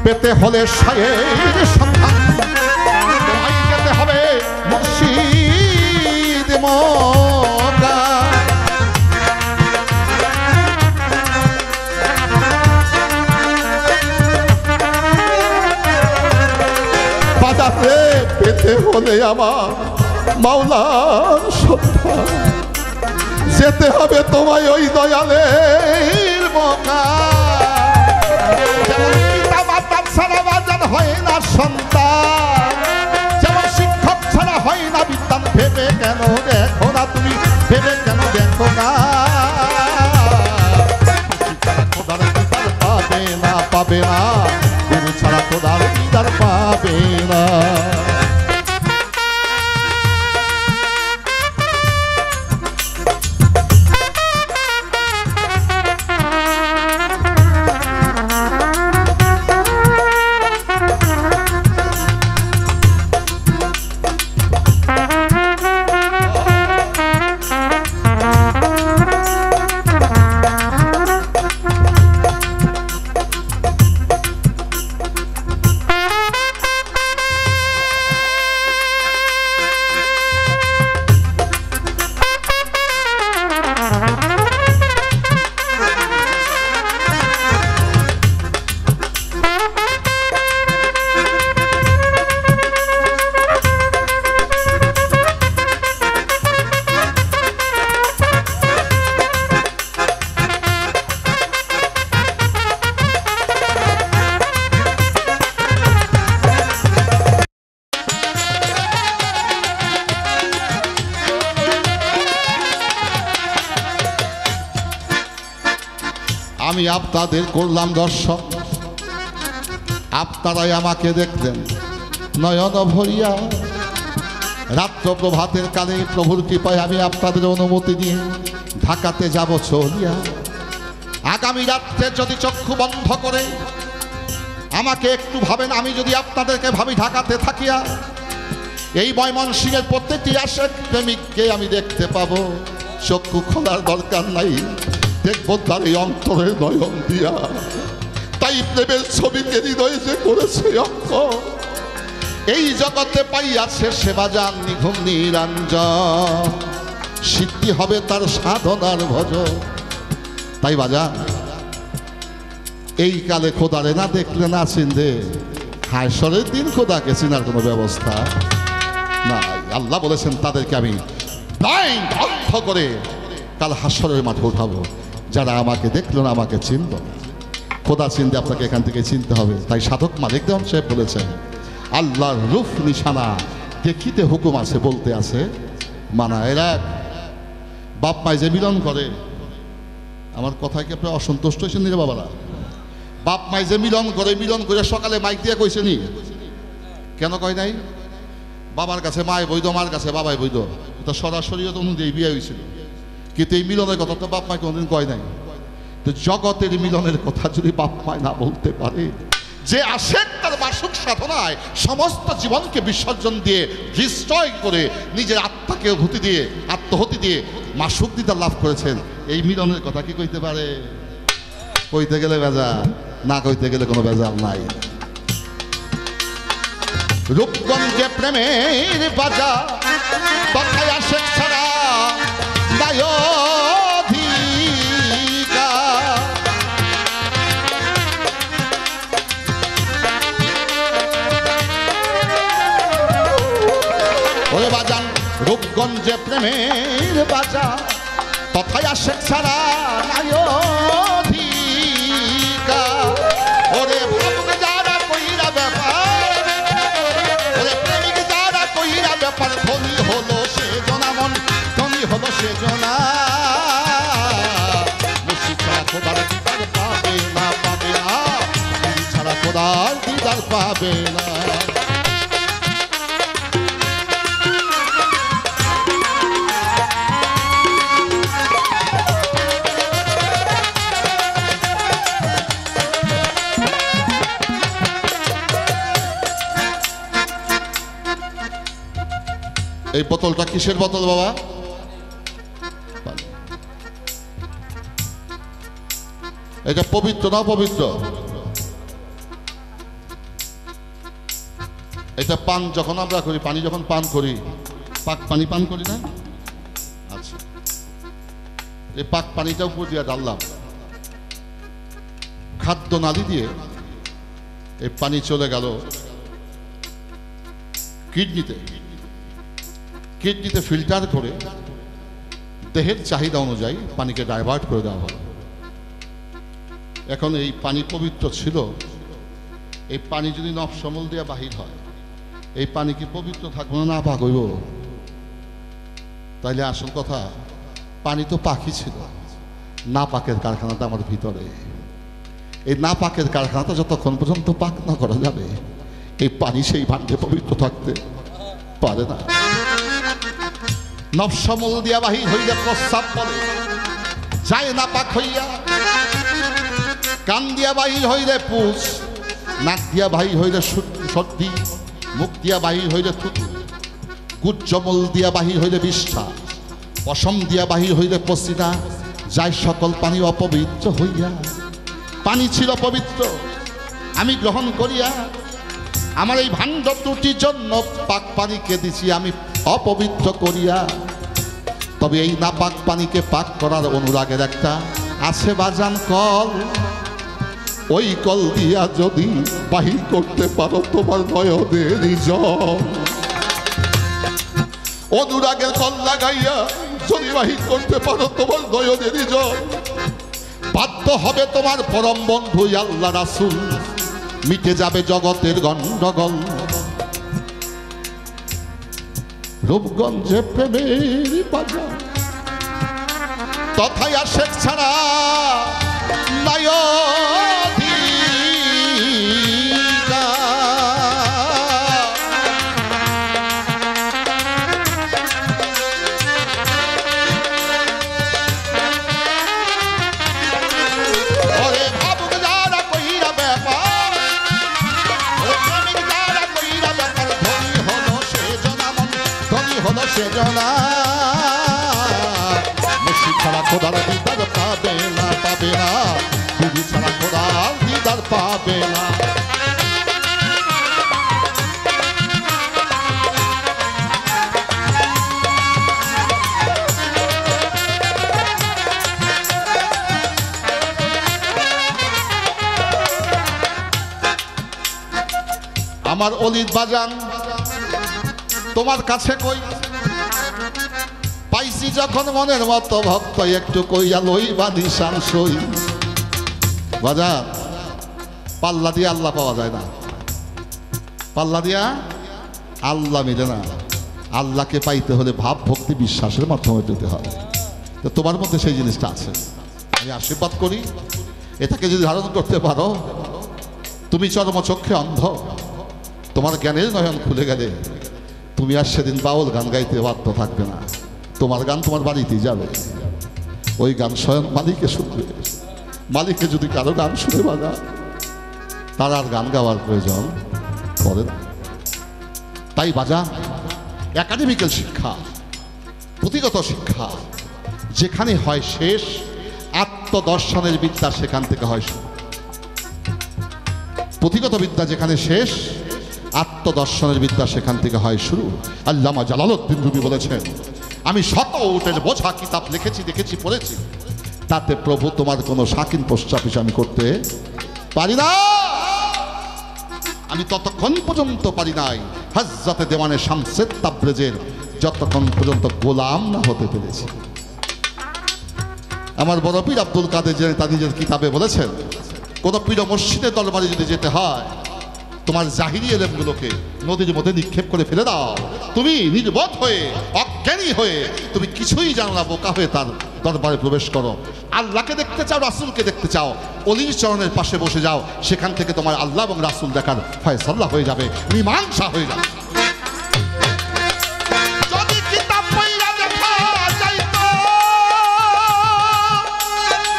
পেতে হলে শায়ের সন্ধান, যেতে হবে মুর্শিদ মক্কা। বাজাতে পেতে হলে আমার মাওলার সন্তান, যেতে হবে তোমায় ওই দয়ালের মকা। যেমন পিতা মাতা ছাড়া বাজান হয় না সন্তান, যেমন শিক্ষক ছাড়া হয় না বিদ্যান, ভেবে কেন দেখো না তুমি, ভেবে কেন দেখো না। খোদার দিদার পাবে না, পাবে না, গুরু ছাড়া খোদার দিদার পাবে না। আমি আপনাদের করলাম দর্শক, আপনারাই আমাকে দেখলেন নয়ন ভরিয়া। রাত্র প্রভাতের কালে প্রভুর কৃপায় আমি আপনাদের অনুমতি নিয়ে ঢাকাতে যাব চলিয়া। আগামী রাত্রে যদি চক্ষু বন্ধ করে আমাকে একটু ভাবেন, আমি যদি আপনাদেরকে ভাবি ঢাকাতে থাকিয়া, এই ময়মনসিংহের প্রত্যেকটি আশেক প্রেমিককে আমি দেখতে পাবো। চক্ষু খোলার দরকার নাই, দেখবো তার এই অন্তরের নয়ন দিয়া। তাই প্রেমের ছবিকে হৃদয়ে যে করেছে অঙ্ক, এই জগতে পাইয়াছে সেবাজান নিঘুম নিরঞ্জন, সিদ্ধি হবে তার সাধনার ভজ। তাই বাজান এই কালে খোদারে না দেখলে না চিনতে, হায়সরের দিন খোদাকে চিনার কোনো ব্যবস্থা না। আল্লাহ বলেছেন তাদেরকে আমি ব্লাইন্ড অন্ধ করে কাল হাসরের মাঠে উঠাবো। যারা আমাকে দেখলো না, আমাকে চিনল, খোদা চিনতে আপনাকে এখান থেকে চিনতে হবে। তাই সাধক মালিক দেওয়ান সাহেব বলেছেন, আল্লাহর রূপ নিশানা দেখিতে হুকুম আছে, বলতে আছে মানা। এরা বাপ মায় যে মিলন করে, আমার কথায় কি আপনার অসন্তুষ্ট হয়েছেন রে বাবারা? বাপ মায় যে মিলন করে সকালে মাইক দিয়ে কইছে নি, কেন কয় নাই? বাবার কাছে মায় বৈধ, মার কাছে বাবাই বৈধ, এটা সরাসরি অনুযায়ী বিয়ে হয়েছিল। কিন্তু এই মিলনের কথা তো বাপ মায় কোনদিন কয় নাই। তো জগতের মিলনের কথা যদি বাপ মায় না বলতে পারে, যে আশেক তার মাসুক সাধনায় সমস্ত জীবনকে বিসর্জন দিয়ে ডিস্ট্রয় করে নিজের আত্মাকে আত্মহতি দিয়ে মাসুক দিদার লাভ করেছেন, এই মিলনের কথা কি কইতে পারে? কইতে গেলে বেজাল, না কইতে গেলে কোনো বেজাল নাই। রূপগঞ্জে প্রেমের বাজা, কথায় আশেক ছাড়া নাই অধিকার। ওরে বাজান রূপগঞ্জে প্রেমের বাজা, কথায় আশেক ছাড়া নাই অধিকার। ওরে ভাবুক যারা কইরা ব্যাপার, ওরে প্রেমিক যারা কইরা ব্যাপার, ধনী হলো সে জনা, মন ধনী হলো সে জনা। মুর্শিদ ছাড়া খোদার দিদার পাবে না, পাবে না, ছাড়া খোদার দিদার পাবে না। এই বোতলটা কিসের বোতল বাবা? এটা পবিত্র না অপবিত্র? এটা পান যখন আমরা করি, পানি যখন পান করি, পাক পানি পান করি না? আচ্ছা, এই পাক পানিটা উপর দিয়ে ঢাললাম, খাদ্য নালী দিয়ে এই পানি চলে গেল কিডনিতে। কিডনিতে ফিল্টার করে দেহের চাহিদা অনুযায়ী পানিকে ডাইভার্ট করে দেওয়া হয়। এখন এই পানি পবিত্র ছিল, এই পানি যদি নফসমল দিয়ে বাহির হয়, এই পানি কি পবিত্র থাকবে না পাক হইব? তাইলে আসল কথা, পানি তো পাখি ছিল, না পাকের কারখানাটা আমার ভিতরে। এই না পাকের কারখানাটা যতক্ষণ পর্যন্ত পাক না করা যাবে, এই পানি সেই ভাণ্ডে পবিত্র থাকতে পারে না। নফসমল দিয়া বাহির হইলে প্রস্রাব পড়ে, যায় না পাক হইয়া। কান দিয়া বাহির হইলে পুষ, নাক দিয়া বাহির হইলে সর্দি, মুখ দিয়া বাহির হইলে থুতু, গুজ্জমল দিয়া বাহির হইলে বিষ্ঠা, পশম দিয়া বাহির হইলে পসিনা, যায় সকল পানি অপবিত্র হইয়া। পানি ছিল পবিত্র, আমি গ্রহণ করিয়া আমার এই ভাণ্ড ত্রুটির জন্য পাক পানিকে দিছি আমি অপবিত্র করিয়া। তবে এই না পাক পানিকে পাক করার অনুরাগের একটা আছে বাজান কল, ওই কল দিয়া যদি বাহির করতে পারো তোমার নয়নের জল, অনুরাগের কল লাগাইয়া যদি বাহির করতে পারো তোমার নয়নের জল, বাধ্য হবে তোমার পরম বন্ধু আল্লাহ রাসূল, মিটে যাবে জগতের গন্ডগোল। রূপগঞ্জে প্রেমের বাজার, তথায় আশেক ছাড়া নাই ছাড়া খোদার দিদার পাবে না, পাবে না, দিদি ছাড়া খোদার দিদার পাবে না। আমার অলিদ বাজান তোমার কাছে কই, পাইছি যখন মনের মতো ভক্ত, একটু কইয়া লইবা নিশান সই। বাজার পাল্লা দিয়ে আল্লাহ পাওয়া যায় না, পাল্লা দিয়া আল্লাহ মিলে না। আল্লাহকে পাইতে হলে ভাব ভক্তি বিশ্বাসের মাধ্যমে পেতে হয়। তো তোমার মধ্যে সেই জিনিসটা আছে, আমি আশীর্বাদ করি এটাকে যদি ধারণ করতে পারো, তুমি চর্মচক্ষে অন্ধ, তোমার জ্ঞানের নয়ন খুলে গেলে তুমি আর সেদিন বাউল গান গাইতে বাধ্য থাকবে না। তোমার গান তোমার বাড়িতেই যাবে, ওই গান স্বয়ং মালিকে শুনবে। মালিকে যদি কারো গান শুনে বাজা, তার আর গান গাওয়ার প্রয়োজন পড়ে না। তাই বাজা একাডেমিক্যাল শিক্ষা, পুঁথিগত শিক্ষা যেখানে হয় শেষ, আত্মদর্শনের বিদ্যা সেখান থেকে হয় শুরু। পুঁথিগত বিদ্যা যেখানে শেষ, আত্মদর্শনের বিদ্যা সেখান থেকে হয় শুরু। আল্লামা জালালউদ্দিন রুমি বলেছেন, আমি শত উটের বোঝা কিতাব লিখেছি, দেখেছি, পড়েছি, তাতে প্রভু তোমার কোনো শাকিন প্রস্তাপিস আমি করতে পারি না। আমি ততক্ষণ পর্যন্ত পারি নাই হযরতে দেওয়ানে শামসে তাবরেজের যতক্ষণ পর্যন্ত গোলাম না হতে পেরেছি। আমার বড় পীর আব্দুল কাদের জিলানী তার নিজের কিতাবে বলেছেন, কোন পীর মসজিদের দরবারে যদি যেতে হয়, তোমার জাহিরি এলেমগুলোকে নদীর মধ্যে নিক্ষেপ করে ফেলে দাও। তুমি নির্বোধ হয়ে, অজ্ঞানী হয়ে, তুমি কিছুই জানো না, বোকা হয়ে তার দরবারে প্রবেশ করো। আল্লাহকে দেখতে চাও, রাসূলকে দেখতে চাও, অলির চরণের পাশে বসে যাও, সেখান থেকে তোমার আল্লাহ এবং রাসূল দেখার ফয়সালা হয়ে যাবে, মীমাংসা হয়ে যাবে। যদি কিতাব পড়া দেখা যাইতো,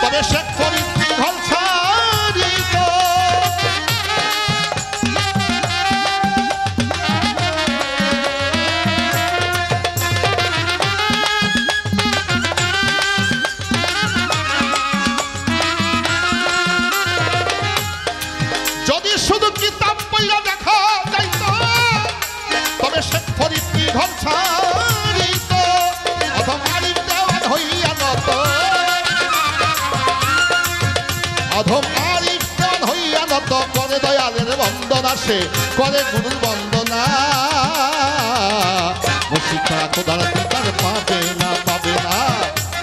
তবে শেখ ফরিদ দীঘল ছাড়িত। যদি শুধু কিতাব পড়া দেখা যাইতো, তবে শেখ ফরিদ দীঘল ছাড়িত। অথম আলিম দেওয়ান হইয়া নত, অধম আলিম দেওয়ান হইয়া নত, করে দয়ালের বন্দনা, সে করে গুরুর বন্দনা। মুর্শিদ ছাড়া খোদার দিদার পাবে না, পাবে না,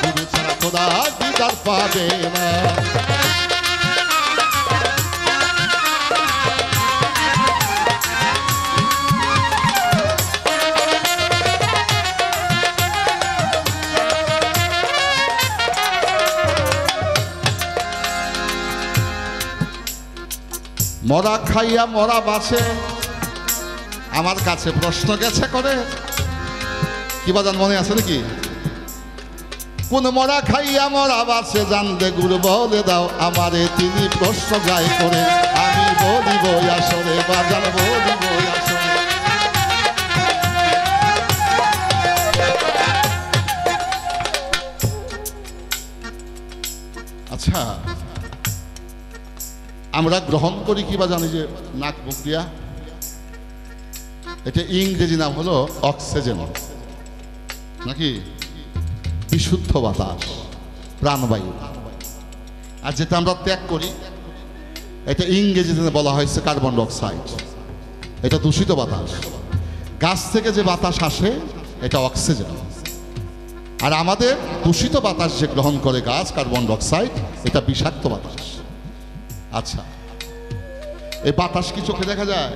গুরু ছাড়া খোদার দিদার পাবে না। মরা খাইয়া মরা বাঁচে, আমার কাছে প্রশ্ন গেছে করে, কি বাজান মনে আছে নাকি? কোন মরা খাইয়া মরা বাঁচে জানতে গুরু বলে দাও আমারে, তিনি প্রশ্ন যায় করে, আমি বলিব আসরে বাজান বলিব আসরে। আচ্ছা, আমরা গ্রহণ করি কি বা জানি যে নাক মুখ দিয়া, এটা ইংরেজি নাম হলো অক্সিজেন, নাকি বিশুদ্ধ বাতাস, প্রাণবায়ু। আর যেটা আমরা ত্যাগ করি এটা ইংরেজিতে বলা হয়েছে কার্বন ডাইঅক্সাইড, এটা দূষিত বাতাস। গাছ থেকে যে বাতাস আসে এটা অক্সিজেন, আর আমাদের দূষিত বাতাস যে গ্রহণ করে গাছ, কার্বন ডাইঅক্সাইড, এটা বিষাক্ত বাতাস। আচ্ছা, এই বাতাস কি চোখে দেখা যায়?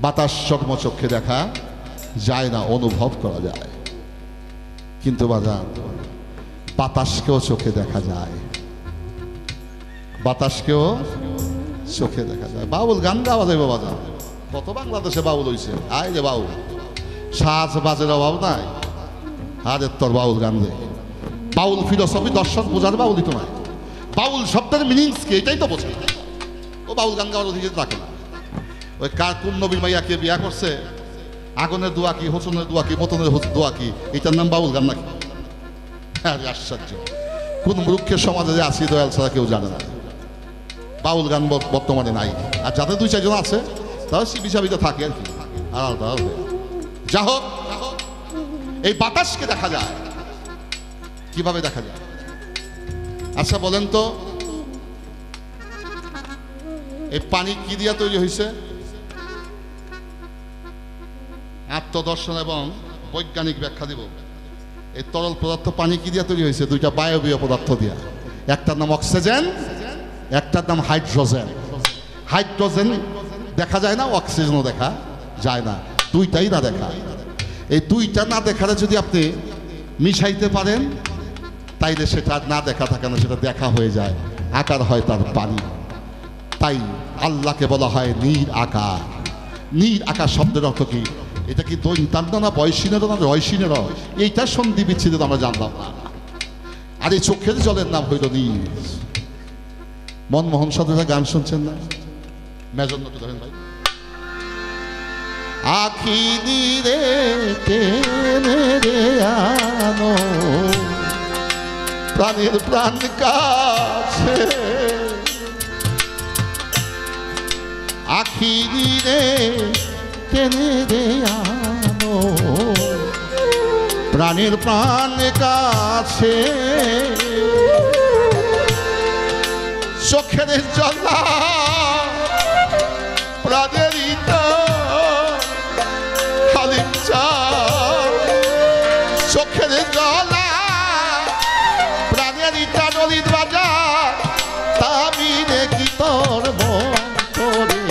বাতাস চর্মচক্ষে দেখা যায় না, অনুভব করা যায়। কিন্তু বাজান, বাতাসকেও চোখে দেখা যায়, বাতাসকেও চোখে দেখা যায়। বাউল গান গাওয়া যাবে বাজান, কত বাংলাদেশে বাউল হইছে, আয় রে বাউল, সাজ বাজের অভাব নাই। আরে তোর বাউল গান রে, বাউল ফিলোসফি দর্শন বোঝার বাউলই তো নাই। বাউল শব্দের মিনিংস কি এটাই তো বোঝে, ও বাউল গান গাওয়ার অধিকার রাখে না। ওই কার কোন নবীর মাইয়াকে বিয়া করছে, আগুনের দোয়া কি, হোসনের দোয়া কি, মতনের দোয়া কি, এটার নাম বাউল গান নাকি? হ্যাঁ, আশ্চর্য। কোন মূর্খের সমাজে যে আসি দয়াল ছাড়া কেউ জানে না। বাউল গান বর্তমানে নাই, আর যাদের দুই চারজন আছে তারা বিছাবিতে থাকে আর কি, আলাদা আলাদা। যা হোক, এই বাতাসকে দেখা যায়, কিভাবে দেখা যায়? আচ্ছা বলেন তো, এই পানি কি দিয়া তৈরি হয়েছে? আত্মদর্শন এবং বৈজ্ঞানিক ব্যাখ্যা দিব। এই তরল পদার্থ পানি কি দিয়া তৈরি হয়েছে? দুইটা বায়বীয় পদার্থ দিয়া, একটার নাম অক্সিজেন, একটার নাম হাইড্রোজেন। হাইড্রোজেন দেখা যায় না, অক্সিজেনও দেখা যায় না, দুইটাই না দেখা। এই দুইটা না দেখারে যদি আপনি মিশাইতে পারেন, তাইলে সেটা না দেখা থাকে না, সেটা দেখা হয়ে যায়, আকার হয় তার পানি। তাই আল্লাহকে বলা হয় নীর আকার। নীর আকার শব্দের অর্থ কি? এটা কি দৈন্তান্ন না বয়সীনেরও না রয়সীনেরও? এইটার সন্ধি বিচ্ছেদ আমরা জানলাম না। আর এই চোখের জলের নাম হইল নীর। মনমোহন সাধুরা গান শুনছেন না? মেজন্নটা ধরেন ভাই। আখি নীরে টেনে রে আনো প্রাণের প্রাণ কাছে, আখি নীরে টেনে রে আনো প্রাণের প্রাণ কাছে, চোখের জলা প্রাণের খালি চোখের জলা প্রাণের ইটা নলিত বাজার, তাবিনে কি তোর মন করে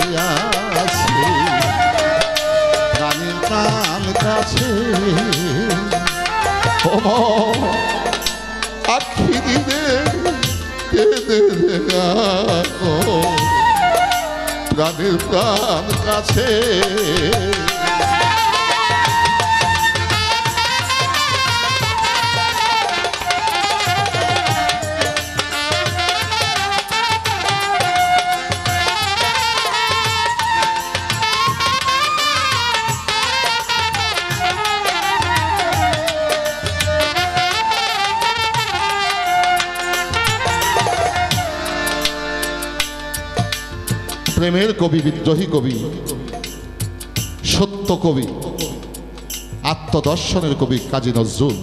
আছে প্রাণের প্রাণ কাছে। ও আখি দিনে প্রাণের প্রাণ কাছে। প্রেমের কবি, বিদ্রোহী কবি, সত্য কবি, আত্মদর্শনের কবি কাজী নজরুল,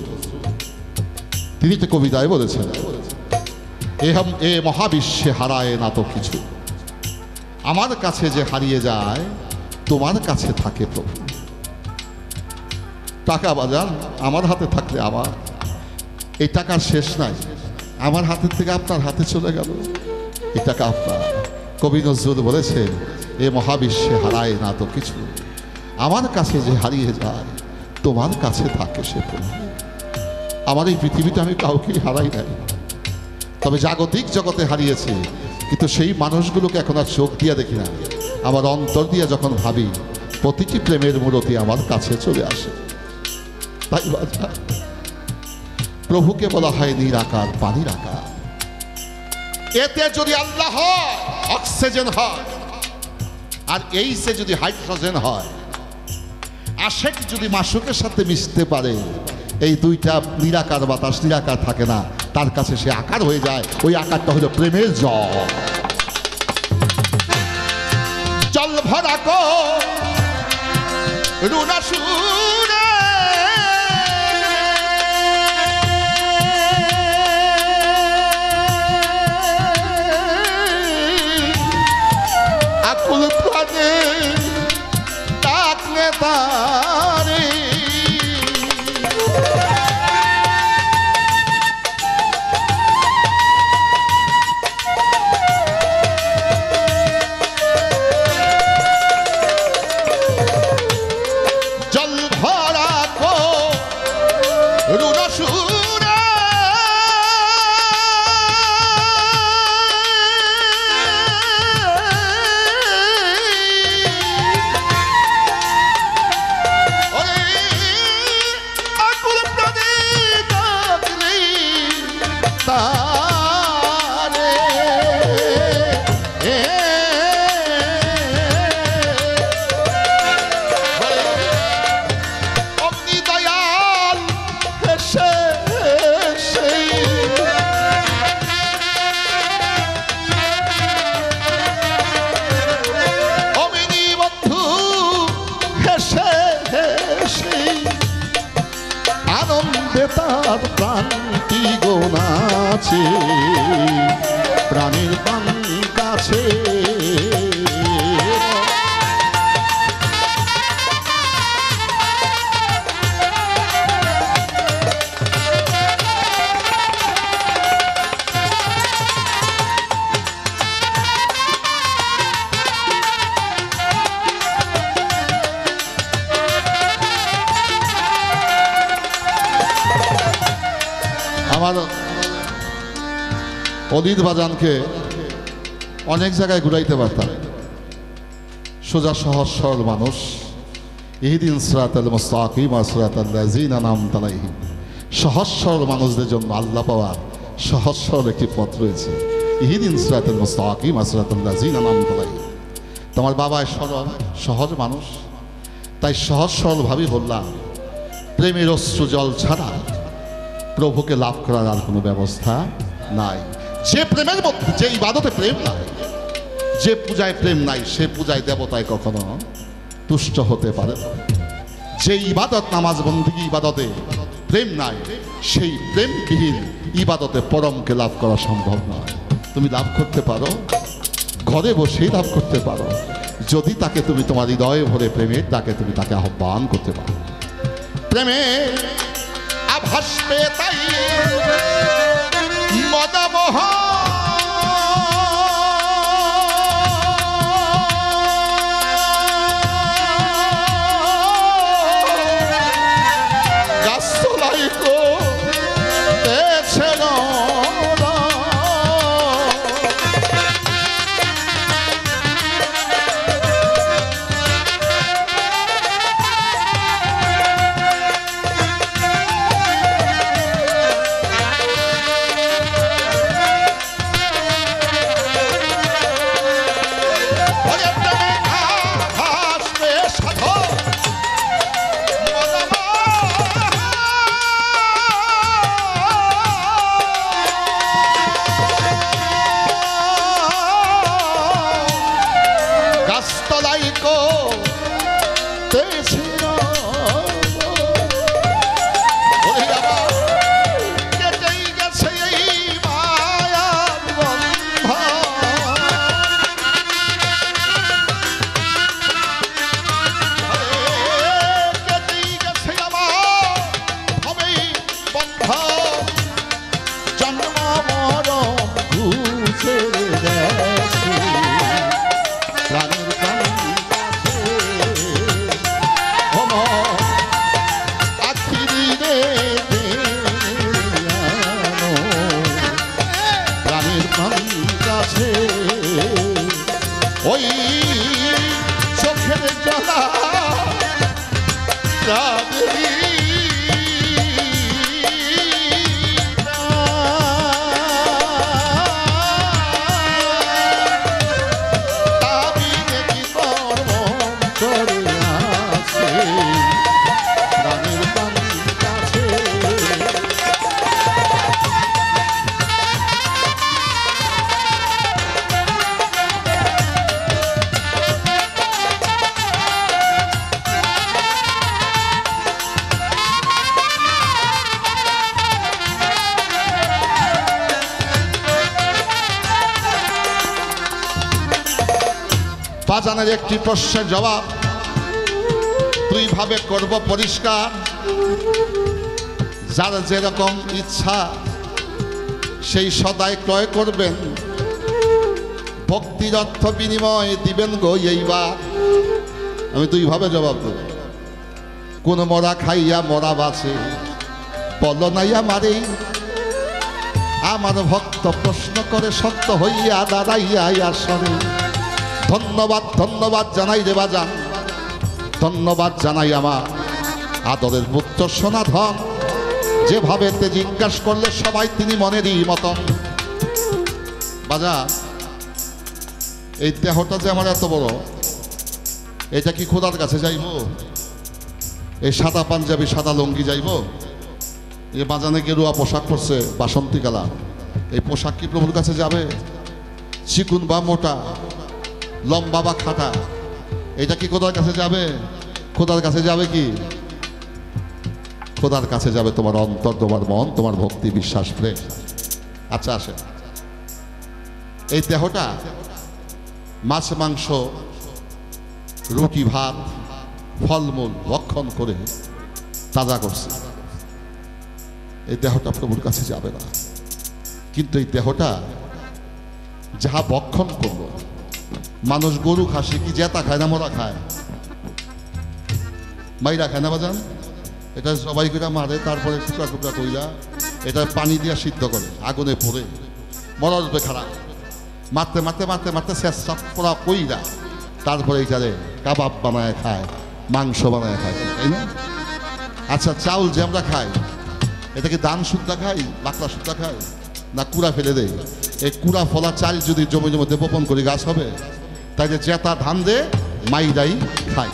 তিনি তো কবিতায় বলেছেন, এ মহাবিশ্বে হারায় না তো কিছু, আমার কাছে যে হারিয়ে যায় তোমার কাছে থাকে প্রভু। টাকা বাজার আমার হাতে থাকলে আমার এই টাকার শেষ নাই, আমার হাতের থেকে আপনার হাতে চলে গেল, এই টাকা আপনার। কবি নজরুল বলেছেন, এ মহাবিশ্বে হারায় না তো কিছু, আমার কাছে যে হারিয়ে যায় তোমার কাছে থাকে সে প্রভু। আমার এই পৃথিবীটা আমি কাউকেই হারাই নাই, তবে জাগতিক জগতে হারিয়েছে, কিন্তু সেই মানুষগুলোকে এখন আর চোখ দিয়ে দেখি না, আমার অন্তর দিয়ে যখন ভাবি প্রতিটি প্রেমের মূরতি আমার কাছে চলে আসে। তাই বাজার প্রভুকে বলা হয় নিরাকার, পানির আকার। এতে যদি আল্লাহ হয় অক্সিজেন হয়, আর এই সে যদি হাইড্রোজেন হয়, আশেক যদি মাসুকের সাথে মিশতে পারে, এই দুইটা নিরাকার বাতাস নিরাকার থাকে না, তার কাছে সে আকার হয়ে যায়। ওই আকারটা হলো প্রেমের জল। জল ভরা কো রুনা সুরে আকুল প্রাণে ডাকলে তারে, জল ভরা কো রুনা সুরে আকুল প্রাণে ডাকলে তারে, অগ্নি দয়াল হেসে হেসে অমিনী বন্ধু হেসে হেসে আনন্দে তার প্রাণটি গোনাছে, প্রাণীর প্রাণ কাছে। আমার অদিত বাজানকে অনেক জায়গায় ঘুরাইতে পারতাম, সোজা সহজ সরল মানুষ। ইহদিন সিরাতাল মুস্তাকিম সিরাতাল লাযিনা আন'আমতা আলাইহিম, সহজ সরল মানুষদের জন্য আল্লাহ পাওয়ার সহজ সরল একটি পথ রয়েছে। ইহদিন সিরাতাল মুস্তাকিম সিরাতাল লাযিনা আন'আমতা আলাইহিম। তোমার বাবা সরল সহজ মানুষ, তাই সহজ সরলভাবেই বললাম, প্রেমের অশ্রু জল ছাড়া প্রভুকে লাভ করার আর কোনো ব্যবস্থা নাই। যে প্রেমের মধ্যে, যে ইবাদতে প্রেম নাই, যে পূজায় প্রেম নাই, সে পূজায় দেবতায় কখনো তুষ্ট হতে পারে না। যে ইবাদত নামাজ বন্দেগী ইবাদতে প্রেম নাই, সেই প্রেমবিহীন ইবাদতে পরমকে লাভ করা সম্ভব নয়। তুমি লাভ করতে পারো, ঘরে বসেই লাভ করতে পারো, যদি তাকে তুমি তোমার হৃদয়ে ভরে প্রেমের ডাকে তুমি তাকে আহ্বান করতে পারো। প্রেমে আভাস পেয়ে তাই মদমোহ গাছতলাই করতেছে প্রাণের প্রাণ কাছে ওই চোখের জ্বালা রাধেরি বাজানের একটি প্রশ্নের জবাব দুইভাবে করব পরিষ্কার। যার যেরকম ইচ্ছা সেই সদাই ক্রয় করবেন, ভক্তির অর্থ বিনিময় দিবেন গো এইবার। আমি দুইভাবে জবাব দেব। কোন মরা খাইয়া মরা বাঁচে, বল নাইয়া মারে। আমার ভক্ত প্রশ্ন করে সত্য হইয়া দাঁড়াইয়া আসরে। ধন্যবাদ ধন্যবাদ জানাই রে বাজান, ধন্যবাদ জানাই আমার আদরের পুত্র সনাধন। যেভাবে তে জিজ্ঞাসা করলে সবাই তিনি মনেরই মতন। বাজান, এই দেহটা যে আমার এত বড়, এটা কি খোদার কাছে যাইব? এই সাদা পাঞ্জাবি সাদা লুঙ্গি যাইব? এই বাজানে গেরুয়া পোশাক পরছে বাসন্তী কালার, এই পোশাক কি প্রভুর কাছে যাবে? চিকুন বা মোটা, লম্বা বা খাটা, এটা কি খোদার কাছে যাবে? খোদার কাছে যাবে কি? খোদার কাছে যাবে তোমার অন্তর, তোমার মন, তোমার ভক্তি, বিশ্বাস, প্রেম। আচ্ছা আসে, এই দেহটা মাছ মাংস রুটি ভাত ফলমূল ভক্ষণ করে তাজা করছে। এই দেহটা প্রভুর কাছে যাবে না। কিন্তু এই দেহটা যাহা ভক্ষণ করলো, মানুষ গরু খাসি কি জেতা খায় না মরা খায়? মাইরা খায় না বাজান? এটা সবাই করে মারে, তারপরে টুকরা টুকরা কইরা এটা পানি দিয়া সিদ্ধ করে, আগুনে পড়ে মরার রূপে খারাপ মারতে মারতে মারতে মারতে শেষ পোড়া কইরা তারপরে এইটারে কাবাব বানায় খায়, মাংস বানায় খায়, তাই না? আচ্ছা, চাউল যে আমরা খাই, এটাকে দান শুদ্ধা খাই, বাকলা শুদ্ধা খাই, না কুড়া ফেলে দেয়? এই কুড়া ফলা চাল যদি জমির মধ্যে বপন করি গাছ হবে? তাই যে জেতা ধান দে মাইরাই খায়।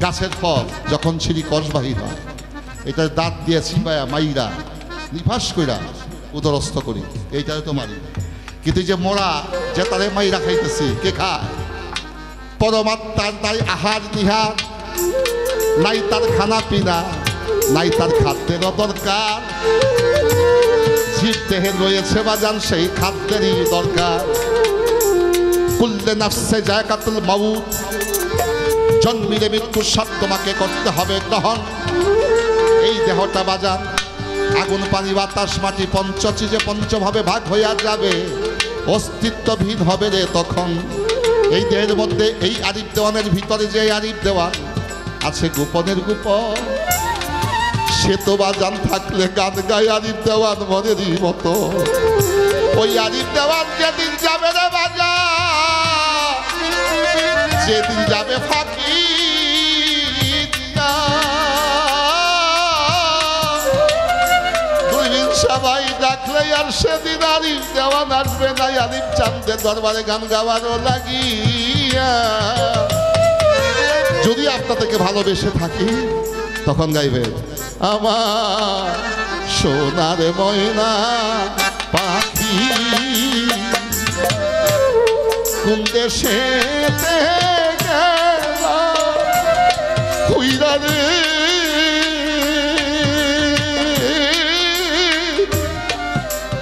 গাছের ফল যখন ছিঁড়ি কষ বাহির হয়, এটার দাঁত দিয়ে ছিপায়া মাইরা নিফাস কইরা উদরস্থ করি, এইটারে তো মারি। কিন্তু যে মোড়া যে তারে মাইরা খাইতেছি, কে খায়? পরমাত্মার তাই আহার নিহার নাই, তার খানা পিনা নাই, তার খাদ্যের দরকার। জীব দেহে রয়েছে বাজান সেই খাদ্যেরই দরকার। কুল্লে নাফসে জায়গাতুল মাউত, জন্মিলে মৃত্যুর স্বাদ তোমাকে করতে হবে গ্রহণ। এই দেহটা বাজান আগুন পানি বাতাস মাটি পঞ্চচিজে পঞ্চভাবে ভাগ হইয়া যাবে, অস্তিত্বহীন হবে রে তখন। এই দেহের মধ্যে এই আরিফ দেওয়ানের ভিতরে যে আরিফ দেওয়ান আছে গোপনের গোপন, সে তো বাজান থাকলে গান গায় আরিফ দেওয়ান মনেরই মতো। ওই আরিফ দেওয়ান যেদিন যাবে রে বাজান, যেদিন যাবে ফাঁকি দিয়া, দুইদিন সবাই ডাকলে আর সেদিন আরিফ দেওয়ান আসবে না। আরিফ চাঁদের দরবারে গান গাওয়ারও লাগিয়া যদি আপনার থেকে ভালোবেসে থাকি, তখন গাইবে আমার সোনার ময়না পাখি কোন দেশে হুইরা রে,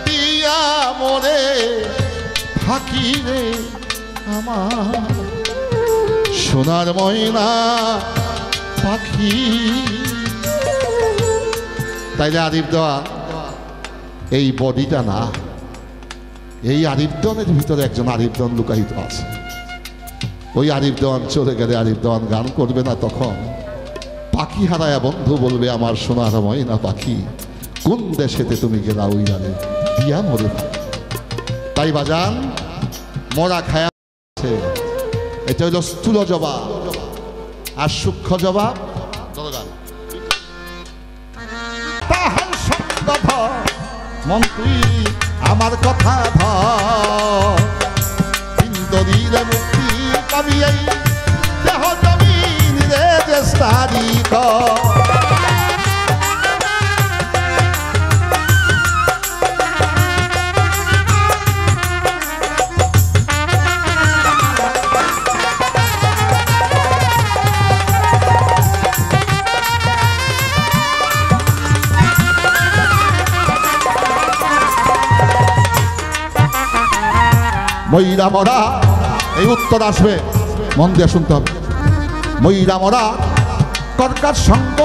দিয়া মরে ফাঁকি রে আমার সোনার ময়না পাখি। তাইলে আরিফ দেওয়ান এই বডিটা না, এই আরিফ দেওয়ানের ভিতরে একজন আরিফ দেওয়ান লুকায়িত আছে। ওই আরিফ দেওয়ান চলে গেলে আরিফ দেওয়ান গান করবে না, তখন পাখি হারায়া বন্ধু বলবে আমার সোনার ময়না পাখি কোন দেশেতে তুমি গেলা উইরারে দিয়া মরে। তাই বাজান মোরা খায়া আছে। এটা হইল স্থূল জবাব, আর সূক্ষ্ম জবাব তাহার সঙ্গ ধর মন তুই আমার কথা ধর, ইন্দ্রিয়ে মুক্তি পাবি এই দেহ জমিন রে দেশারি কর। ময়রা মরা, এই উত্তর আসবে, মন দিয়ে শুনতে হবে। ময়রা মরা কর্কার সঙ্গ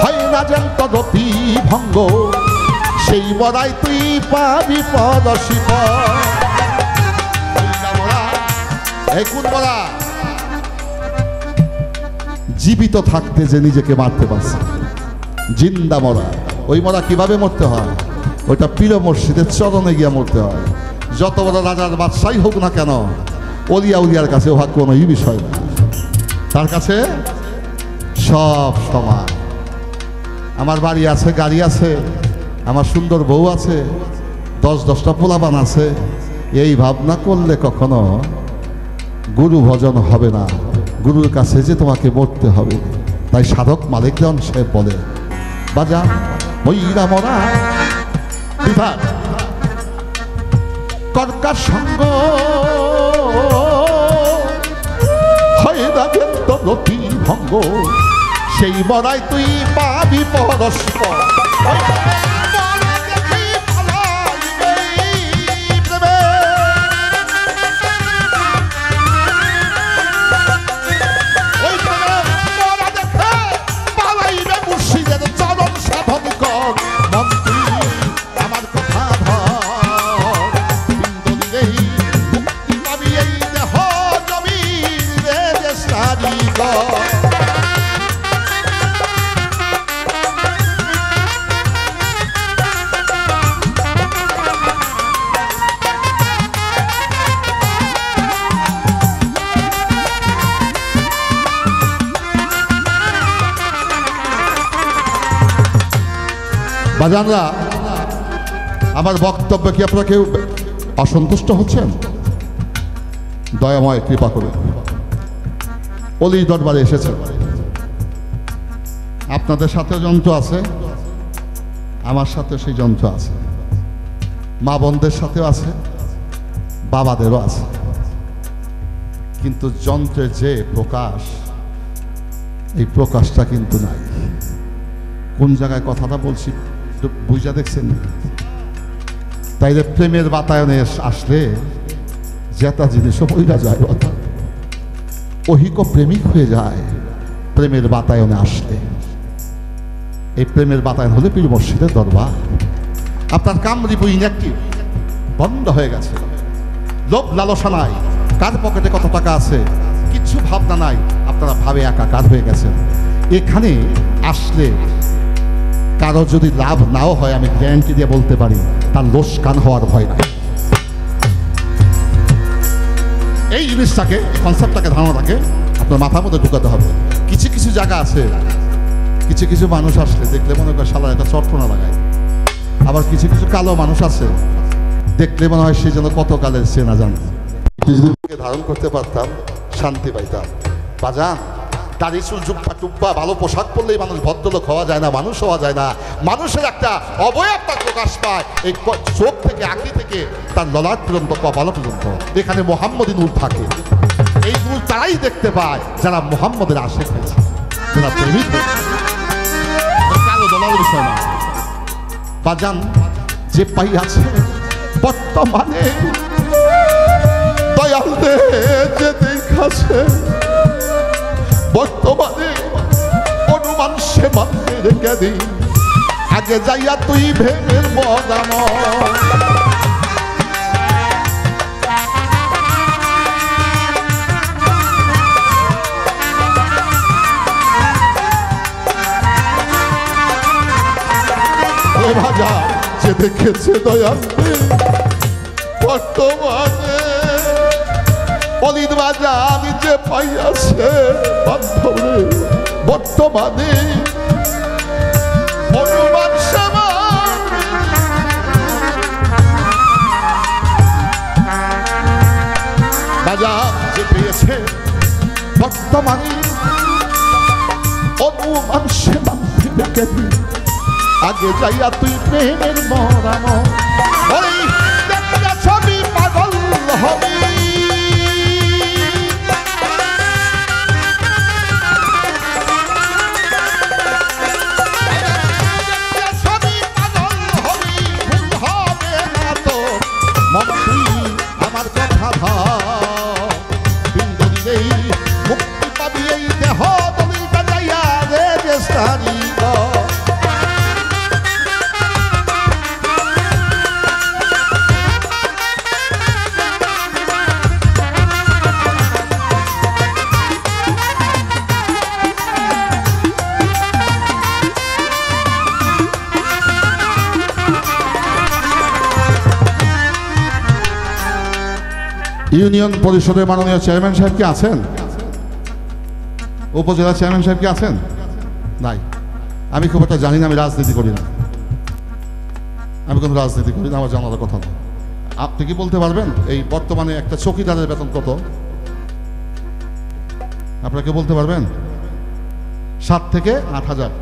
হয় না যেন রতি ভঙ্গ, সেই মরাই তুই পাবি পদশিব। ময়রা মরা, এই কোন মরা? জীবিত থাকতে যে নিজেকে মারতে পারছে, জিন্দা মরা। ওই মরা কিভাবে মরতে হয়? ওইটা পীর মসজিদের চরণে গিয়া মরতে হয়। যত বড় রাজার বাদশাই হোক না কেন, অলিয়া উলিয়ার কাছে ওহা কোনোই বিষয় না, তার কাছে সব সমান। আমার বাড়ি আছে, গাড়ি আছে, আমার সুন্দর বউ আছে, 10-10টা পোলাপান আছে, এই ভাবনা করলে কখনো গুরু ভজন হবে না। গুরুর কাছে যে তোমাকে মরতে হবে। তাই সাধক মালিকগণ সে বলে বাজা ময়রা মরা বিভাগ কর্কার সঙ্গ হয় না রতি ভঙ্গ, সেই মরাই তুই পাবি পরস্পর। বাজানরা, আমার বক্তব্য কি আপনারা কেউ অসন্তুষ্ট হচ্ছেন? দয়াময় কৃপা করে অলি দরবারে এসেছেন, আপনাদের সাথে যন্ত্র আছে, আমার সাথে সেই যন্ত্র আছে, মা বোনদের সাথেও আছে, বাবাদেরও আছে, কিন্তু যন্ত্রের যে প্রকাশ, এই প্রকাশটা কিন্তু নাই। কোন জায়গায় কথাটা বলছি বুঝা দেখছেন? তাইলে প্রেমের বাতায়নে আসলে যেটা জিনিসও বইরা যায়, অহিক প্রেমিক হয়ে যায় প্রেমের বাতায়নে আসলে। এই প্রেমের বাতায়ন হলে পীর মসজিদের দরবার। আপনার কামড়ি বই ইনঅ্যাক্টিভ, বন্ধ হয়ে গেছে। লোভ লালসা নাই, কার পকেটে কত টাকা আছে কিচ্ছু ভাবনা নাই, আপনারা ভাবে একাকার হয়ে গেছেন। এখানে আসলে কারো যদি লাভ নাও হয়, আমি গ্যারান্টি দিয়ে বলতে পারি তার লোকসান হওয়ার ভয় নাই। এই জিনিসটাকে, কনসেপ্টটাকে, ধারণাটাকে আপনার মাথার মধ্যে ঢুকাতে হবে। কিছু কিছু জায়গা আছে, কিছু কিছু মানুষ আসলে দেখলে মনে করে শালা একটা চট্টনা লাগায়। আবার কিছু কিছু কালো মানুষ আছে, দেখলে মনে হয় সে যেন কত কালের সে না জানে। যদি ধারণ করতে পারতাম শান্তি পাইতাম। বাজান, দাড়ি চুল জুব্বা টুব্বা ভালো পোশাক পরলেই মানুষ ভদ্রলোক হওয়া যায় না, মানুষ হওয়া যায় না। মানুষের একটা অবয়ব তার প্রকাশ পায় এই চোখ থেকে, আঁকি থেকে তার ললাট পর্যন্ত, কপাল পর্যন্ত। এখানে মোহাম্মদী নূর থাকে। এই নূর তারাই দেখতে পায় যারা মোহাম্মদের আশেক হয়েছে, যারা প্রেমিক হয়েছে। কালো দলার বিষয় না বাজান, যে পাই আছে বর্তমানে দয়াল দে যে দেখাছে, বর্তমানে অনুমান সে মানতে রেখে দি, আগে যাইয়া তুই ভেঙের বদাম। ভাজা যে দেখেছে দয়ালে বর্তমানে অলিদ বাজার যে পাইয়াছে বান্ধবরে বর্তমানে হনুমান সেবা বাজার যে পেয়েছে বর্তমানে হনুমান সেবা থেকে আগে যাইয়া তুই প্রেমের মরানো ওই একটা ছবি পাগল হবি আমার কথা ভাব বিন্দু দিলেই মুক্তি পাবি এই দেহ দলিলটা যাইয়া রে দেশারি ইউনিয়ন পরিষদের মাননীয় চেয়ারম্যান সাহেব কি আছেন? উপজেলা চেয়ারম্যান সাহেব কি আছেন? নাই। আমি খুব একটা জানি না, আমি রাজনীতি করি না, আমি কোনো রাজনীতি করি না, আমার জানার কথা না। আপনি কি বলতে পারবেন এই বর্তমানে একটা চৌকিদারের বেতন কত? আপনারা কি বলতে পারবেন? 7 থেকে 8,000।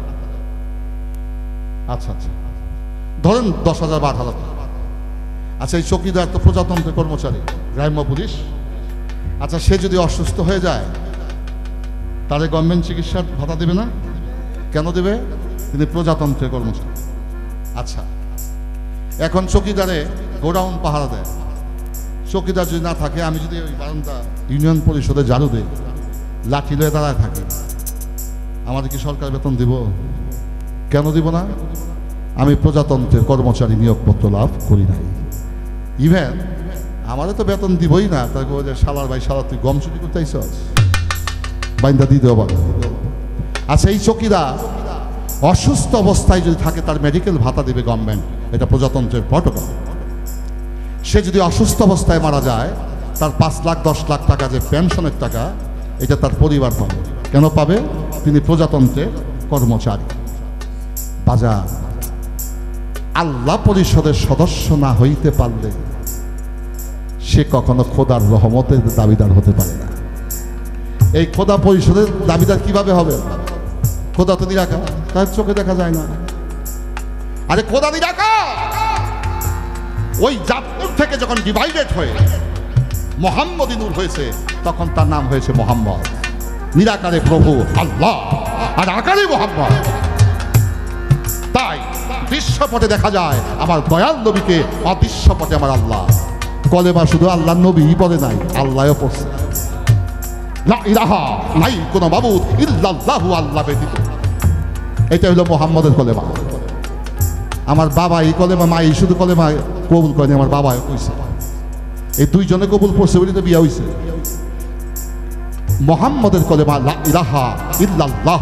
আচ্ছা আচ্ছা, ধরেন 10,000 বা 8,000। আচ্ছা, এই চৌকিদার তো প্রজাতন্ত্রের কর্মচারী, গ্রাম্য পুলিশ। আচ্ছা, সে যদি অসুস্থ হয়ে যায় তাহলে গভর্নমেন্ট চিকিৎসার ভাতা দেবে না? কেন দেবে? তিনি প্রজাতন্ত্রের কর্মচারী। আচ্ছা, এখন চৌকিদারে গোডাউন পাহারা দেয়, চৌকিদার যদি না থাকে, আমি যদি ওই বারান্দা ইউনিয়ন পরিষদে ঝাড়ু দিই, লাঠি লয়ে দাঁড়ায় থাকি, আমাদের কি সরকার বেতন দিব? কেন দিব না? আমি প্রজাতন্ত্রের কর্মচারী নিয়োগপত্র লাভ করি নাই। ইভেন আমাদের তো বেতন দিবই না, তাই বলে শালার ভাই শালা তুই গম চুরি করতে আইসস, বাইন্দা দিয়ে দেওয়া। আচ্ছা, এই চৌকিদার অসুস্থ অবস্থায় যদি থাকে তার মেডিকেল ভাতা দেবে গভর্নমেন্ট, এটা প্রজাতন্ত্রের প্রটোকল। সে যদি অসুস্থ অবস্থায় মারা যায় তার 5 লাখ 10 লাখ টাকা যে পেনশনের টাকা, এটা তার পরিবার পাবে। কেন পাবে? তিনি প্রজাতন্ত্রের কর্মচারী। বাজার আল্লাহ পরিষদের সদস্য না হইতে পারলে সে কখনো খোদার রহমতের দাবিদার হতে পারে না। এই খোদা পরিষদের দাবিদার কিভাবে হবে? খোদা তো নিরাকার, তার চোখে দেখা যায় না। আরে খোদা নিরাকার, ওই জাতপুর থেকে যখন ডিভাইডেড হয়ে মোহাম্মদী নূর হয়েছে তখন তার নাম হয়েছে মোহাম্মদ। নিরাকারে প্রভু আল্লাহ আর আকারে মোহাম্মদ। তাই দৃশ্যপটে দেখা যায় আমার দয়াল নবীকে, অদৃশ্যপটে আমার আল্লাহ। কলেমা শুধু আল্লাহ নবী পড়ে নাই, আল্লাহও পড়ছে। লা ইলাহা, নাই কোনো মাবুদ ইল্লাল্লাহু, আল্লাহ ব্যতীত। এটা হলো মোহাম্মদের কলেমা। আমার বাবা এই কলেমা, মা এই শুধু কলেমা কবুল করেনি, আমার বাবা কইছে। এই দুইজনে কবুল পড়ছে বলে তো বিয়া হইছে। মোহাম্মদের কলেমা লা ইলাহা ইল্লাল্লাহ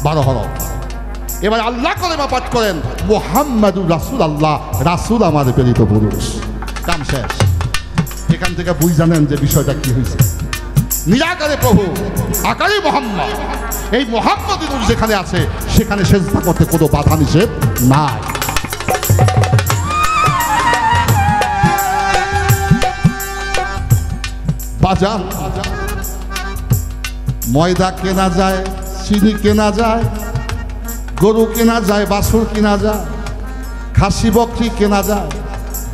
12 হরফ। এবার আল্লাহ কলেমা পাঠ করেন মুহাম্মাদুর রাসূলুল্লাহ, রাসূল আমার প্রেরিত পুরুষ। কাম শেষ। এখান থেকে বুঝ জানেন যে বিষয়টা কি হয়েছে। নিরাকারে প্রভু, আকারে মোহাম্মদ। এই মোহাম্মদী নূর যেখানে আছে সেখানে সেজদা করতে কোনো বাধা নিষেধ নাই। বাজার ময়দা কেনা যায়, চিনি কেনা যায়, গরু কেনা যায়, বাছুর কেনা যায়, খাসি বকরি কেনা যায়,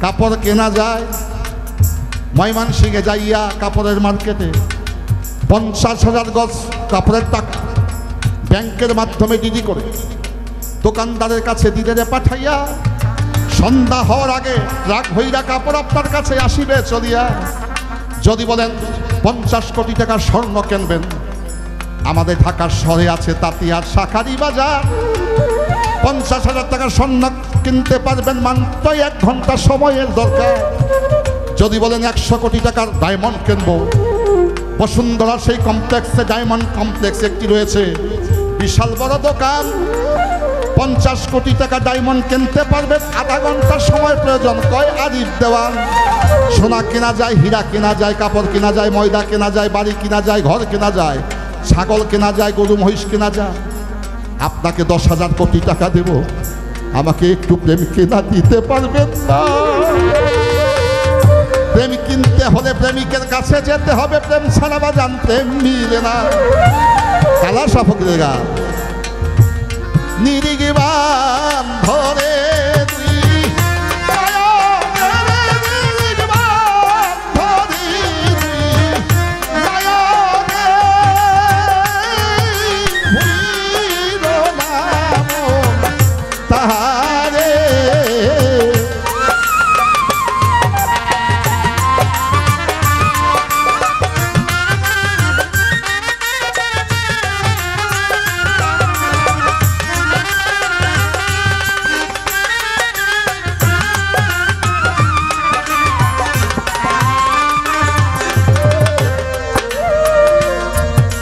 কাপড় কেনা যায়। ময়মনসিংহে যাইয়া কাপড়ের মার্কেটে 50,000 গজ কাপড়ের টাকা ব্যাংকের মাধ্যমে ডিডি করে দোকানদারের কাছে দিলে পাঠাইয়া সন্ধ্যা হওয়ার আগে ট্রাক ভইরা কাপড় আপনার কাছে আসিবে চলিয়া। যদি বলেন 50 কোটি টাকার স্বর্ণ কিনবেন, আমাদের ঢাকার শহরে আছে তাতিয়ার শাখারি বাজার। 50,000 টাকার স্বর্ণ কিনতে পারবেন মাত্র 1 ঘন্টা সময়ের দরকার। যদি বলেন 100 কোটি টাকার ডায়মন্ড কিনবো, বসুন্ধরা সেই কমপ্লেক্সে, ডায়মন্ড কমপ্লেক্স একটি রয়েছে, বিশাল বড় দোকান। 50 কোটি টাকা ডায়মন্ড কিনতে পারবেন, আধা ঘন্টার সময় প্রয়োজন। কয় আরিফ দেওয়ান, সোনা কেনা যায়, হীরা কেনা যায়, কাপড় কেনা যায়, ময়দা কেনা যায়, বাড়ি কেনা যায়, ঘর কেনা যায়, ছাগল কেনা যায়, গরু মহিষ কেনা যায়। আপনাকে 10,000 কোটি টাকা দেব, আমাকে একটু প্রেম কেনা দিতে পারবেন না? প্রেম কিনতে হলে প্রেমিকের কাছে যেতে হবে, প্রেম ছাড়া বাজান প্রেম মিলে না। কালা সাফকের গান নিরিগবান ধরে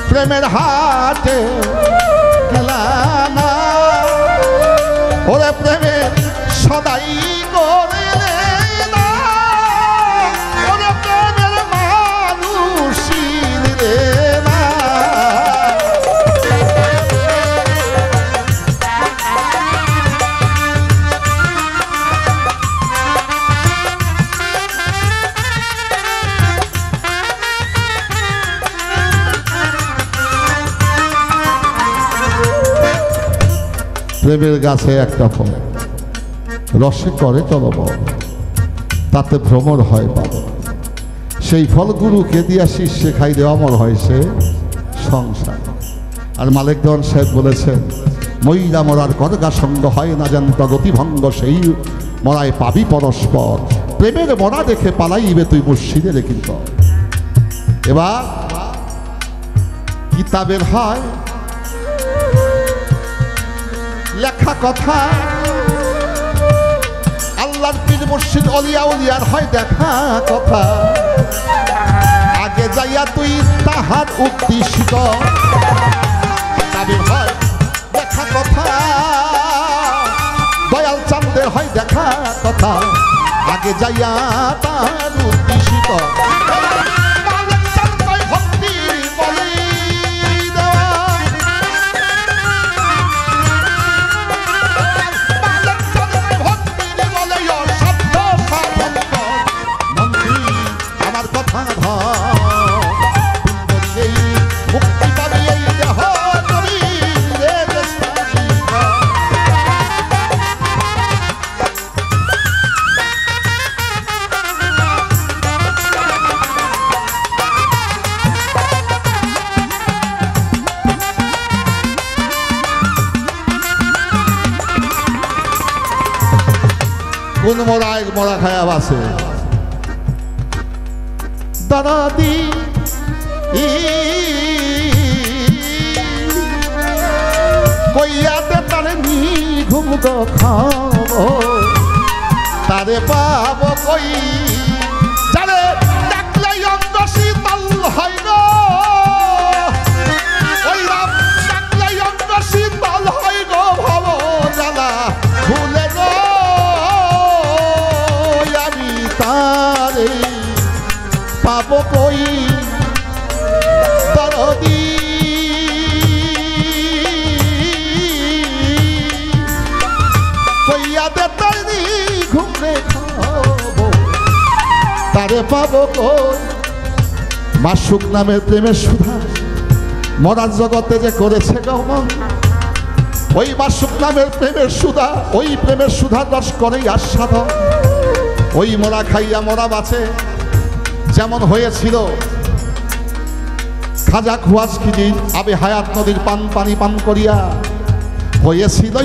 প্রেমের হাটে খেলানা, ওরে প্রেমের সদাই করে না, ওরে প্রেমের মানুষির রে না। প্রেমের গাছে একটা ফল, রসে করে তলবল, তাতে ভ্রমর হয় বাবা। সেই ফল গুরুকে দিয়া শিষ্যে খাইলে অমর হয় সে সংসার। আর মালিক দেওয়ান সাহেব বলেছেন, মহিলা মরার করগা সঙ্গ হয় না জানত গতিভঙ্গ, সেই মরায় পাবি পরস্পর। প্রেমের মরা দেখে পালাইবে তুই মুর্শিদের কিন্তু। এবার কিতাবের হয় লেখা কথা, আল্লাহর পীর মুর্শিদ অলিয়া উলিয়ার হয় দেখা কথা। আগে যাইয়া তুই তাহার উদ্দেশিত, কিতাবের হয় দেখা কথা, দয়াল চাঁদের হয় দেখা কথা। আগে যাইয়া তাহার উদ্দেশিত, কোন মরা এক মরা খায়া বাসে দাদাদি কইয়াতে তারে নি ঘুম গো খাবো, তারে পাবো কই যারে ডাকলে অঙ্গ শীতল হয় গো, ওই রাম ডাকলে অঙ্গ শীতল হয় গো, ভব জ্বালা ভুলে গো আমি তারে পাবো কই দরদি। কইয়াতে তারি ঘুমরে খাবো, তারে পাবো কই। মাসুক নামের প্রেমের সুধা মরার জগতে যে করেছে গমন, ওই মাসুক নামের প্রেমের সুধা, ওই প্রেমের সুধা রস করেই আস্বাদন। ওই মরা খাইয়া মরা বাঁচে, যেমন হয়েছিল খাজা খুয়াজখিজি আবে হায়াত নদীর পানি পান করিয়া হয়েছিল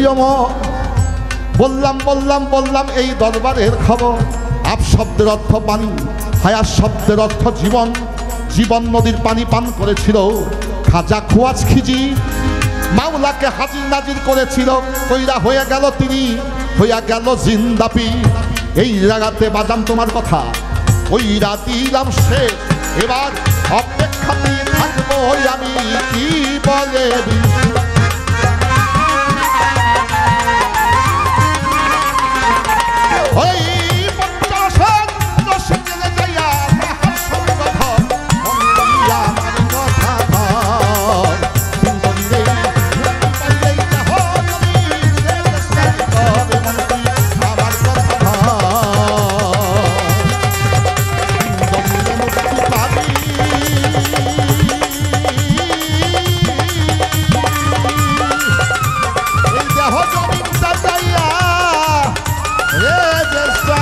বললাম বললাম বললাম এই দরবারের খবর। আপ শব্দের অর্থ পানি, হায়াত শব্দের অর্থ জীবন। জীবন নদীর পানি পান করেছিল খাজা খুয়াজখিজি, মাওলাকে হাজির নাজির করেছিল, কইরা হয়ে গেল তিনি, হইয়া গেল জিন্দাপি। এই জায়গাতে বাজাম তোমার কথা, ওই রাতিলাম শেষ, এবার অপেক্ষাতেই থাকবো আমি কি বলে। ওই পঞ্চাশের দশে জেলে যাইয়া তাহার সঙ্গে কথা মন্দিয়া আমার কথা ধর সুন্দরী রে পাইলেই যাহ নবীর রে চেষ্টা করে মন্ত্রী আমার কথা ধর সুন্দরী মুক্তি পাবি এই দেহ জমিন সাজাইয়া রে চেষ্টা